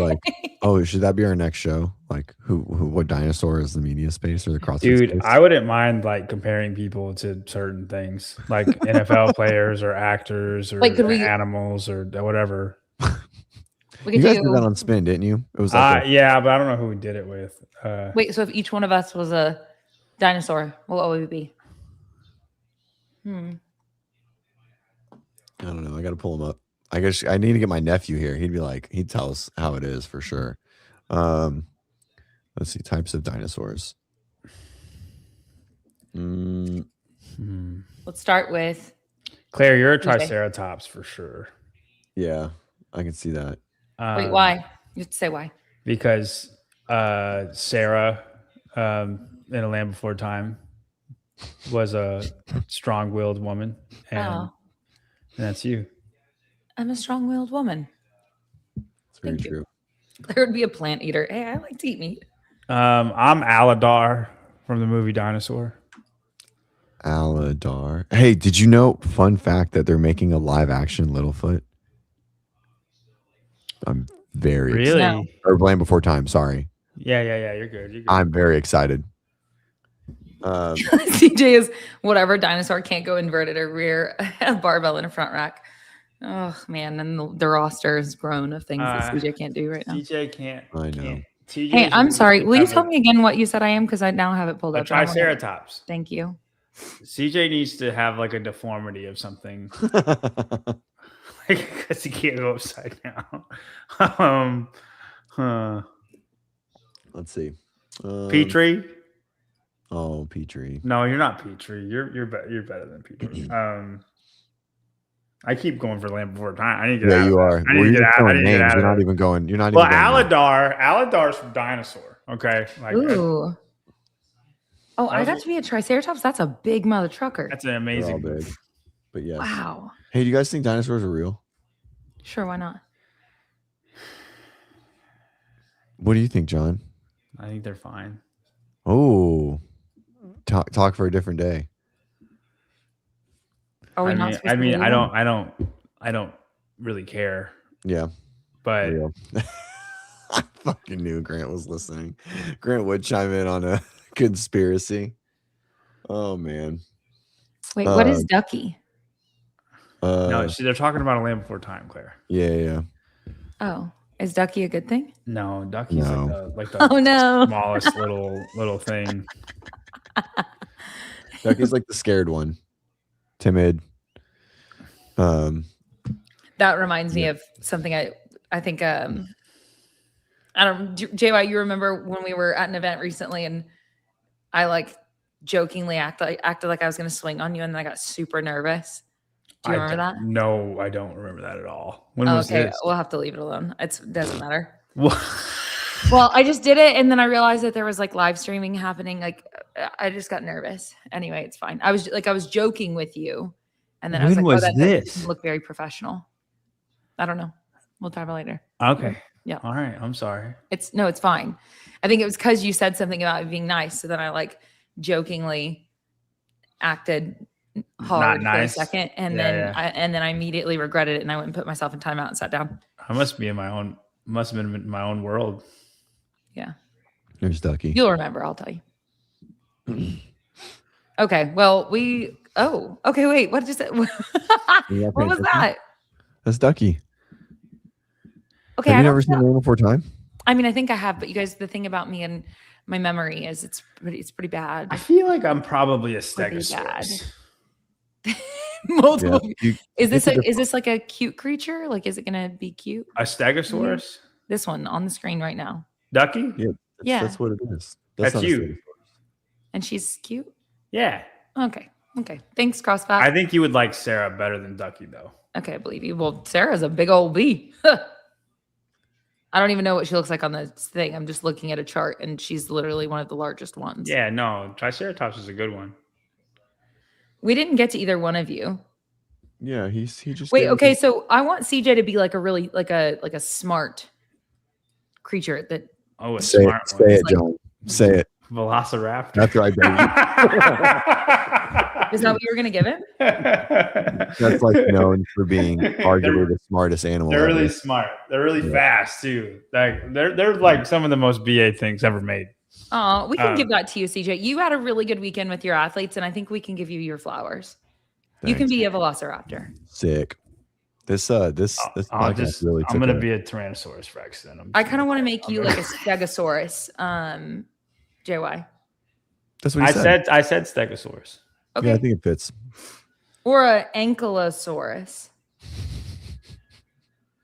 should that be our next show? Like what dinosaur is the media space or the CrossFit Dude, space? I wouldn't mind like comparing people to certain things, like NFL players or actors or animals or whatever. You guys did that on Spin, didn't you? It was yeah, but I don't know who we did it with. Wait, so if each one of us was a dinosaur, what would we be? I don't know. I got to pull him up. I guess I need to get my nephew here. He'd tell us how it is for sure. Let's see, types of dinosaurs. Let's start with Claire. You're a Triceratops for sure. Yeah, I can see that. Wait, why? You have to say why. Because Sarah in A Land Before Time was a strong-willed woman, and that's you. I'm a strong-willed woman. It's very true. Claire would be a plant eater. Hey, I like to eat meat. I'm Aladar from the movie Dinosaur. Aladar. Hey, did you know, fun fact, that they're making a live-action Littlefoot? I'm very excited. Or Land Before Time, sorry. Yeah. You're good. I'm very excited. CJ is whatever dinosaur can't go inverted or rear a barbell in a front rack. Oh man, and the roster has grown of things that CJ can't do right now. CJ can't. I know. Hey, I'm sorry. Will you tell me again what you said I am? Because I now have it pulled up. Triceratops. Thank you. CJ needs to have like a deformity of something. Because he can't go upside down. Let's see. Petrie. Oh, Petrie. No, you're not Petrie. You're better than Petrie. I keep going for Land Before Time. I need to get out. You are. I need to get out. You're not even going. You're not even. Well, Aladar's from Dinosaur. Okay. Ooh. I got to be a Triceratops. That's a big mother trucker. That's an amazing. They're all big. But yes. Wow. Hey, do you guys think dinosaurs are real? Sure, why not? What do you think, John? I think they're fine. Oh, talk for a different day. Are we not? I mean, I don't really care. Yeah, but I fucking knew Grant was listening. Grant would chime in on a conspiracy. Oh man. Wait, what is Ducky? No, they're talking about A Land Before Time, Claire. Yeah. Oh, is Ducky a good thing? No, Ducky's like the smallest little thing. Ducky's like the scared one, timid. That reminds me of something I think I don't, JY, you remember when we were at an event recently and I like jokingly acted like I was going to swing on you and then I got super nervous. Do you remember that? No, I don't remember that at all. When was this? We'll have to leave it alone. It doesn't matter. Well, I just did it, and then I realized that there was like live streaming happening. Like, I just got nervous. Anyway, it's fine. I was joking with you, and then I was When like, was that this? didn't look very professional. I don't know. We'll talk about it later. Okay. Yeah. All right. I'm sorry. It's fine. I think it was because you said something about it being nice, so then I like jokingly acted hard Not for a nice. second, and Yeah, then I immediately regretted it, and I went and put myself in timeout and sat down. I must be in my own. Must have been in my own world. Yeah. There's Ducky. You'll remember. I'll tell you. Okay. Well, okay. Wait. What just? What was that? That's Ducky. Okay. Have you never seen the Animal for Time? I mean, I think I have, but you guys, the thing about me and my memory is it's pretty bad. I feel like I'm probably a Pretty stegosaurus. Multiple. Yeah, Is this like a cute creature? Like, is it gonna be cute? A stegosaurus? This one on the screen right now. Ducky? Yeah. That's what it is. That's not a you. Stegosaurus. And she's cute. Yeah. Okay. Thanks, CrossFit. I think you would like Sarah better than Ducky, though. Okay, I believe you. Well, Sarah's a big old bee. I don't even know what she looks like on this thing. I'm just looking at a chart, and she's literally one of the largest ones. Yeah, no, Triceratops is a good one. We didn't get to either one of you. Yeah, he just Wait. Okay, so I want CJ to be like a really like a smart creature that. Oh, a say smart it, one. say it, John. Say it. Velociraptor. That's right, baby. Is that what you were gonna give him? That's like known for being arguably the smartest animal. They're ever. really smart. They're really fast too. Like they're like some of the most BA things ever made. Oh, we can give that to you, CJ. You had a really good weekend with your athletes, and I think we can give you your flowers. You can Thanks. be a velociraptor. Sick. This podcast really I'm gonna be a Tyrannosaurus Rex then. I kind of want to make you like a stegosaurus. JY. That's what he said. I said stegosaurus. Okay. Yeah, I think it fits. Or an ankylosaurus.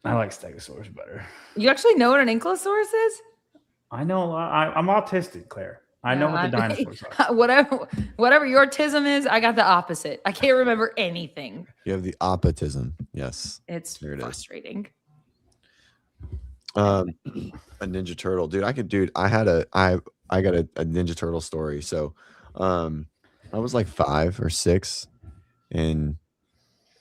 I like stegosaurus better. You actually know what an ankylosaurus is? I know a lot. I'm autistic, Claire. I know what the dinosaurs are. Whatever your autism is, I got the opposite. I can't remember anything. You have the optimism. Yes. It's frustrating. A Ninja Turtle, dude. I got a Ninja Turtle story. So, I was like 5 or 6, and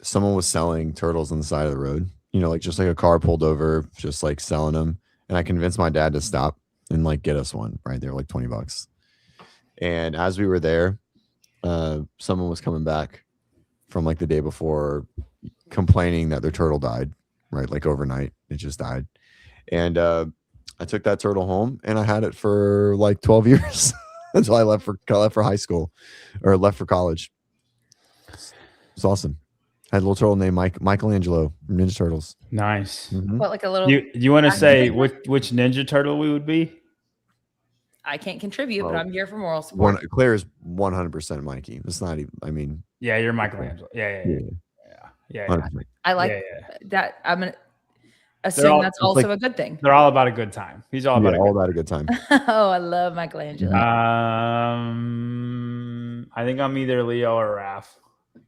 someone was selling turtles on the side of the road. You know, like just like a car pulled over, just like selling them. And I convinced my dad to stop and like get us one. Right, they were like $20. And as we were there, someone was coming back from like the day before, complaining that their turtle died. Right, like overnight, it just died. And I took that turtle home, and I had it for like 12 years until I left for high school, or left for college. It's awesome. I had a little turtle named Michelangelo from Ninja Turtles. Nice. Mm-hmm. What, like a little? You want to say which Ninja Turtle we would be? I can't contribute, but I'm here for moral support. Claire is 100% Mikey. It's not even. I mean, yeah, you're Michelangelo. Yeah. 100%. I like that. I'm gonna assume that's also a good thing. They're all about a good time. He's all about a good time. Oh, I love Michelangelo. I think I'm either Leo or Raph.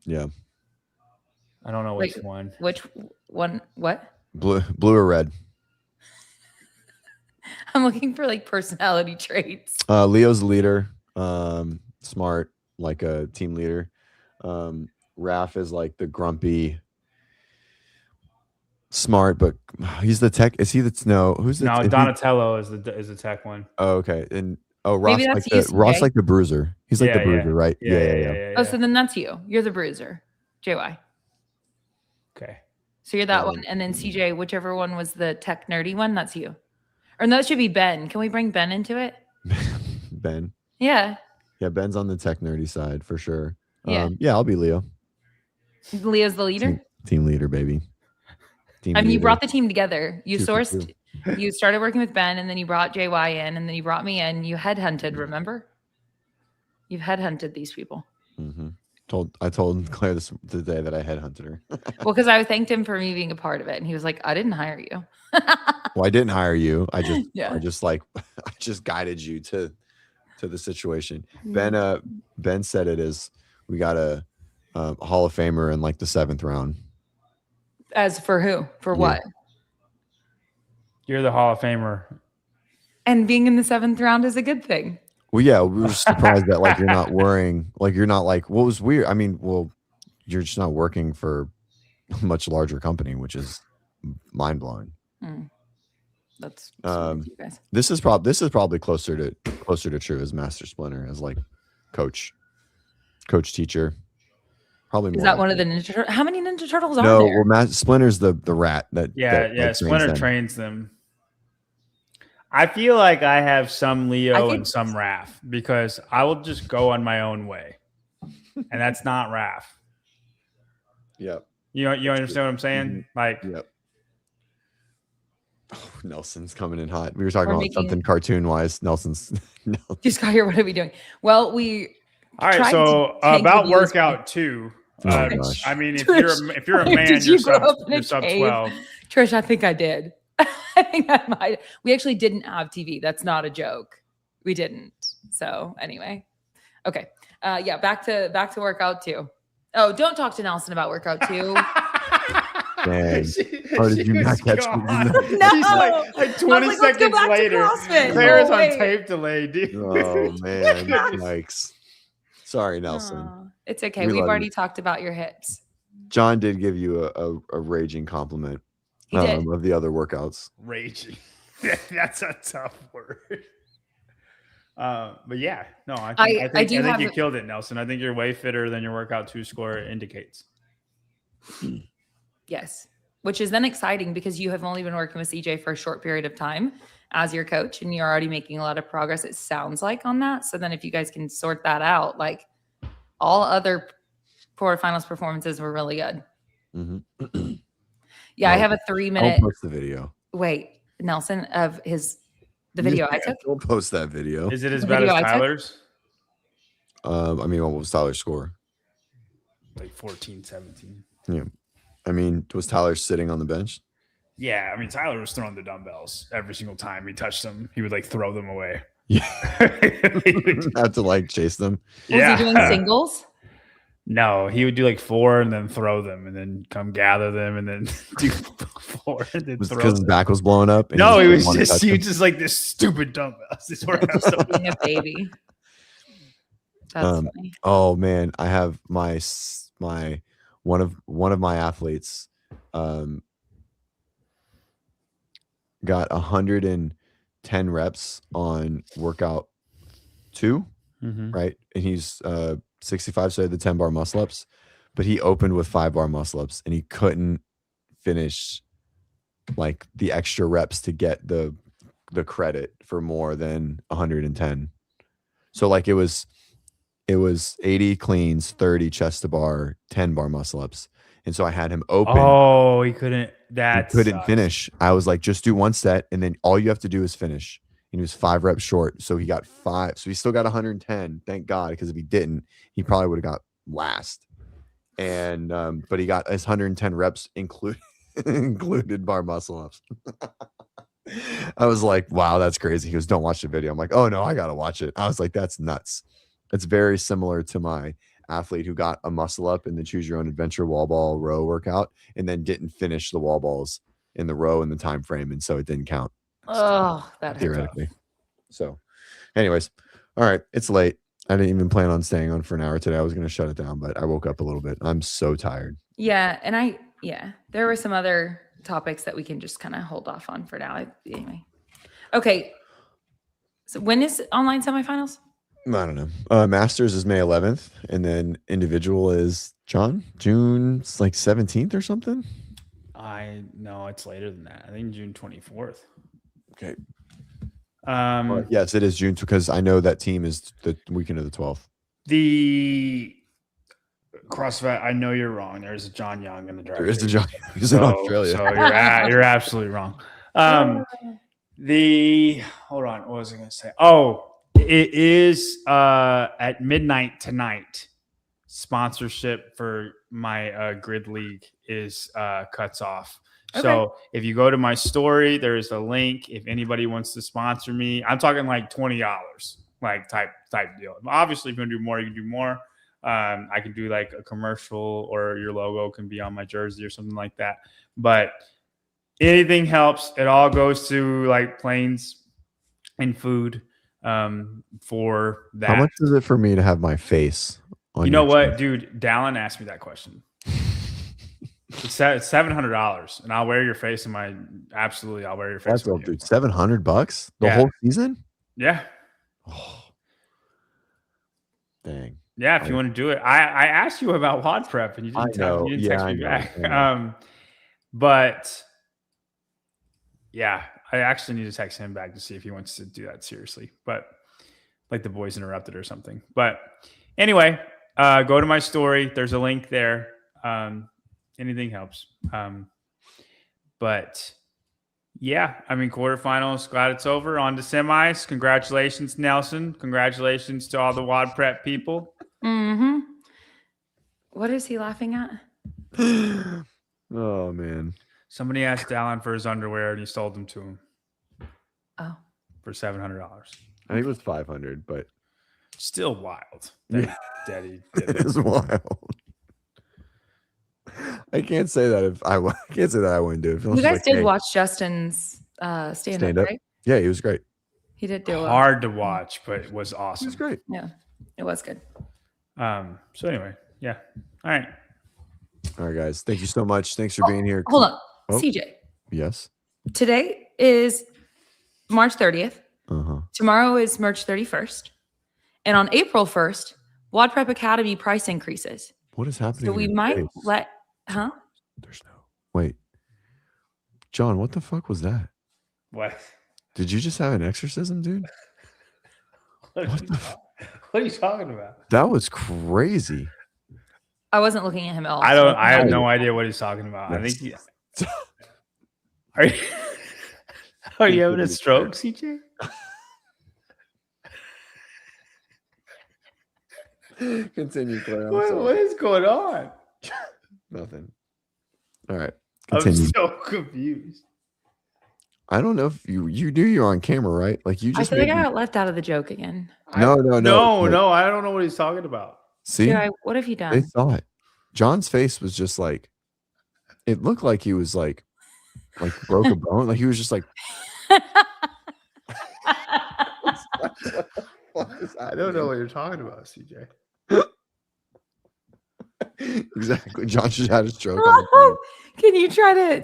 Yeah. I don't know which one. Which one? What? Blue or red? I'm looking for like personality traits. Leo's the leader. Smart, like a team leader. Raph is like the grumpy, smart, but he's the tech. Is he the who's the Donatello is the tech one. Oh, okay. And Ross Ross like the bruiser. He's like the bruiser, right? Yeah. Oh, so then that's you. You're the bruiser. JY. Okay. So you're that one. And then CJ, whichever one was the tech nerdy one, that's you. Or no, that should be Ben. Can we bring Ben into it? Ben. Yeah. Yeah, Ben's on the tech nerdy side for sure. Yeah. I'll be Leo. Leo's the leader? Team leader, baby. You brought the team together. You you started working with Ben, and then you brought JY in, and then you brought me in. You headhunted, remember? You've headhunted these people. Mm-hmm. I told Claire the day that I headhunted her. Well, because I thanked him for me being a part of it, and he was like, "I didn't hire you." Well, I didn't hire you. I just guided you to the situation. Ben said it is. We got a Hall of Famer in like the 7th round. As for who? For what? You're the Hall of Famer. And being in the 7th round is a good thing. Well, yeah, we were surprised that like you're not worrying, like you're not like what was weird. I mean, well, you're just not working for a much larger company, which is mind blowing. That's Um, you guys. This is probably closer to true as Master Splinter as like coach teacher. Probably more. Is that one of the Ninja Turtles? How many Ninja Turtles are No, there? well, Splinter's the rat that like, Splinter trains them. I feel like I have some Leo and some Raph because I will just go on my own way, and that's not Raph. Yep. You understand what I'm saying? Like, yep. Oh, Nelson's coming in hot. We were talking about something cartoon wise. Nelson's. Just got here. What are we doing? Well, all right. So about workout 2. I mean, if you're a man, you're sub 12. Trish, I think I did. I think I might. We actually didn't have TV. That's not a joke. We didn't. So anyway, okay. Yeah, back to workout 2. Oh, don't talk to Nelson about workout 2. Dang. How did you not catch me? No. She's like 20 seconds later. Claire's on tape delay, dude. Oh man, yikes. Sorry, Nelson. It's okay. We've already talked about your hips. John did give you a raging compliment of the other workouts. Raging. That's a tough word. But yeah, no, I think you killed it, Nelson. I think you're way fitter than your workout 2 score indicates. Yes, which is then exciting because you have only been working with CJ for a short period of time as your coach, and you're already making a lot of progress, it sounds like, on that. So then if you guys can sort that out, like all other quarterfinals performances were really good. Mm-hmm. Yeah, I have a 3-minute. I'll post the video. Wait, Nelson, of the video I took? We'll post that video. Is it as bad as Tyler's? I mean, what was Tyler's score? Like 14, 17. Yeah. I mean, was Tyler sitting on the bench? Yeah, I mean, Tyler was throwing the dumbbells every single time he touched them. He would like throw them away. Yeah. Have to like chase them. Was he doing singles? No, he would do like 4 and then throw them and then come gather them and then do 4 and then was because his back was blowing up? No, he was just like this stupid dumbbells. This workout being a baby. That's funny. Oh man, I have my one of my athletes got 110 reps on workout 2, right? And he's 65, so he had the 10-bar muscle ups, but he opened with 5-bar muscle ups and he couldn't finish like the extra reps to get the credit for more than 110. So like it was 80 cleans, 30 chest to bar, 10-bar muscle ups. And so I had him open. Oh, he couldn't finish. I was like, just do 1 set and then all you have to do is finish. And he was 5 reps short. So he got 5. So he still got 110. Thank God. Because if he didn't, he probably would have got last. And but he got his 110 reps included bar muscle ups. I was like, wow, that's crazy. He goes, don't watch the video. I'm like, oh no, I gotta watch it. I was like, that's nuts. It's very similar to my athlete who got a muscle up in the choose your own adventure wall ball row workout and then didn't finish the wall balls in the row in the time frame. And so it didn't count. Oh, that theoretically. So anyways, all right. It's late. I didn't even plan on staying on for an hour today. I was going to shut it down, but I woke up a little bit. I'm so tired. Yeah. And there were some other topics that we can just kind of hold off on for now. Anyway. Okay. So when is online semifinals? I don't know. Masters is May 11th, and then individual is June like 17th or something. I know it's later than that. I think June 24th. Okay. Yes, it is June because I know that team is the weekend of the 12th. The CrossFit, I know you're wrong. There's a John Young in the driver's. There is a John Young. He's in Australia. So you're absolutely wrong. Hold on. What was I going to say? Oh, it is at midnight tonight. Sponsorship for my grid league is cuts off. Okay. So if you go to my story, there is a link. If anybody wants to sponsor me, I'm talking like $20, like type deal. Obviously, if you want to do more, you can do more. I can do like a commercial or your logo can be on my jersey or something like that. But anything helps. It all goes to like Plains in food for that. How much is it for me to have my face on You know your what, chest? dude? Dallin asked me that question. It's $700, and I'll wear your face in my. Absolutely, I'll wear your face. That's on all, you. dude. $700 the Yeah. whole season? Yeah. Oh, dang. Yeah, if you want to do it. I asked you about Wod Prep and you didn't know. you didn't Yeah, text I me know. back. I know. But yeah, I actually need to text him back to see if he wants to do that seriously. But like the boys interrupted or something. But anyway, go to my story. There's a link there. Anything helps. But yeah, I mean, quarterfinals, glad it's over. On to semis. Congratulations, Nelson. Congratulations to all the Wod Prep people. Mm-hmm. What is he laughing at? Oh, man. Somebody asked Alan for his underwear and he sold them to him Oh. for $700. I think it was 500, but Still wild. Yeah. Daddy it did it. is wild. I can't say that I wouldn't do it. You guys did watch Justin's stand-up, right? Yeah, he was great. He did do it. Hard to watch, but it was He awesome. was great. Yeah, it was good. So anyway, yeah. All right. All right, guys. Thank you so much. Thanks for being here. Hold on. Oh. CJ, Yes. today is March 30th. Uh-huh. Tomorrow is March 31st. And on April 1st, Wod Prep Academy price increases. What is happening? So in we your might face? huh? There's no. Wait. John, what the fuck was that? What? Did you just have an exorcism, dude? What are you talking about? That was crazy. I wasn't looking at him at all. I have no idea what he's talking about. I think are you having a stroke, CJ? Continue, Claire. What is going on? Nothing. All right. I'm Continue. so confused. I don't know if you knew you were on camera, right? Like you I just feel like made I me- got left out of the joke again. No, No, I don't know what he's talking about. See, What have you they done? saw it. John's face was just like, it looked like he was like broke a bone. Like he was just like, I don't know what you're talking about, CJ. exactly. John just had a stroke. On the Can you try to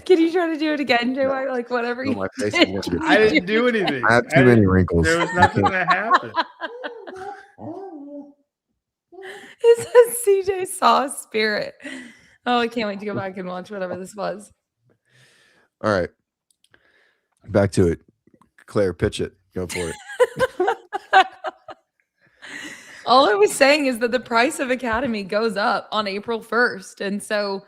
do it again, JY? Like whatever No, you my face did. is looking- I didn't do anything. I have too many wrinkles. There was nothing that happened. It says CJ saw a spirit. Oh, I can't wait to go back and watch whatever this was. All right. Back to it. Claire, pitch it. Go for it. All I was saying is that the price of Academy goes up on April 1st. And so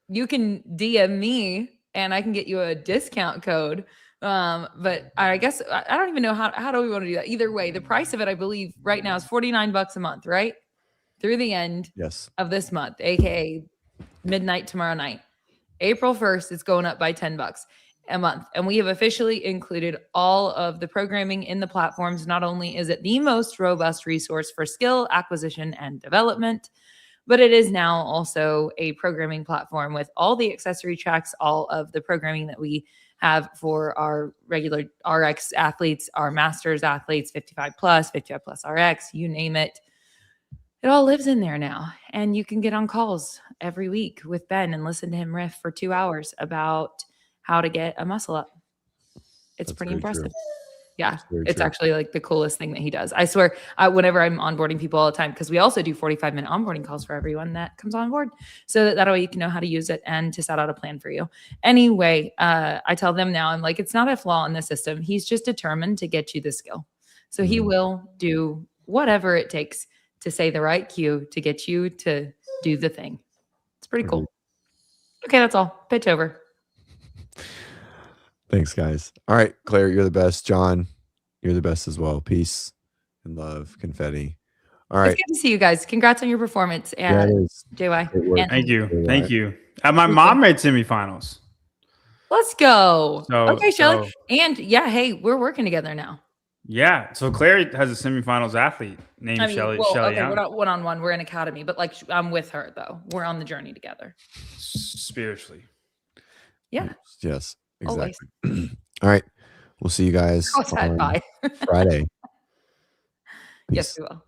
you can DM me and I can get you a discount code. But I guess I don't even know how do we want to do that? Either way, the price of it, I believe right now is $49 a month, right? Through the end Yes. of this month, aka midnight tomorrow night. April 1st, it's going up by $10 a month. And we have officially included all of the programming in the platforms. Not only is it the most robust resource for skill acquisition and development, but it is now also a programming platform with all the accessory tracks, all of the programming that we have for our regular RX athletes, our masters athletes, 55 plus RX, you name it. It all lives in there now. And you can get on calls every week with Ben and listen to him riff for 2 hours about how to get a muscle up. It's That's pretty very impressive. true. Yeah, That's very it's true. actually like the coolest thing that he does. I swear, whenever I'm onboarding people all the time, because we also do 45-minute onboarding calls for everyone that comes on board, so that way you can know how to use it and to set out a plan for you. Anyway, I tell them now, I'm like, it's not a flaw in the system. He's just determined to get you the skill. So he will do whatever it takes to say the right cue to get you to do the thing. It's pretty cool. Okay, that's all. Pitch over. Thanks, guys. All right, Claire, you're the best. John, you're the best as well. Peace and love, confetti. All right. It's good to see you guys. Congrats on your performance. Yeah, And it is. JY. Great work. And Thank you. You're Thank right. you. My mom made semifinals. let's go. So, Okay, Shelly. so- And yeah, hey, we're working together now. Yeah. So Claire has a semifinals athlete named Shelly. Shelly okay, Young. we're not one-on-one. We're in academy, but like I'm with her though. We're on the journey together. Spiritually. Yeah. Yes, Always. exactly. All right. We'll see you guys Cross that on by. Friday. Yes, Peace. we will.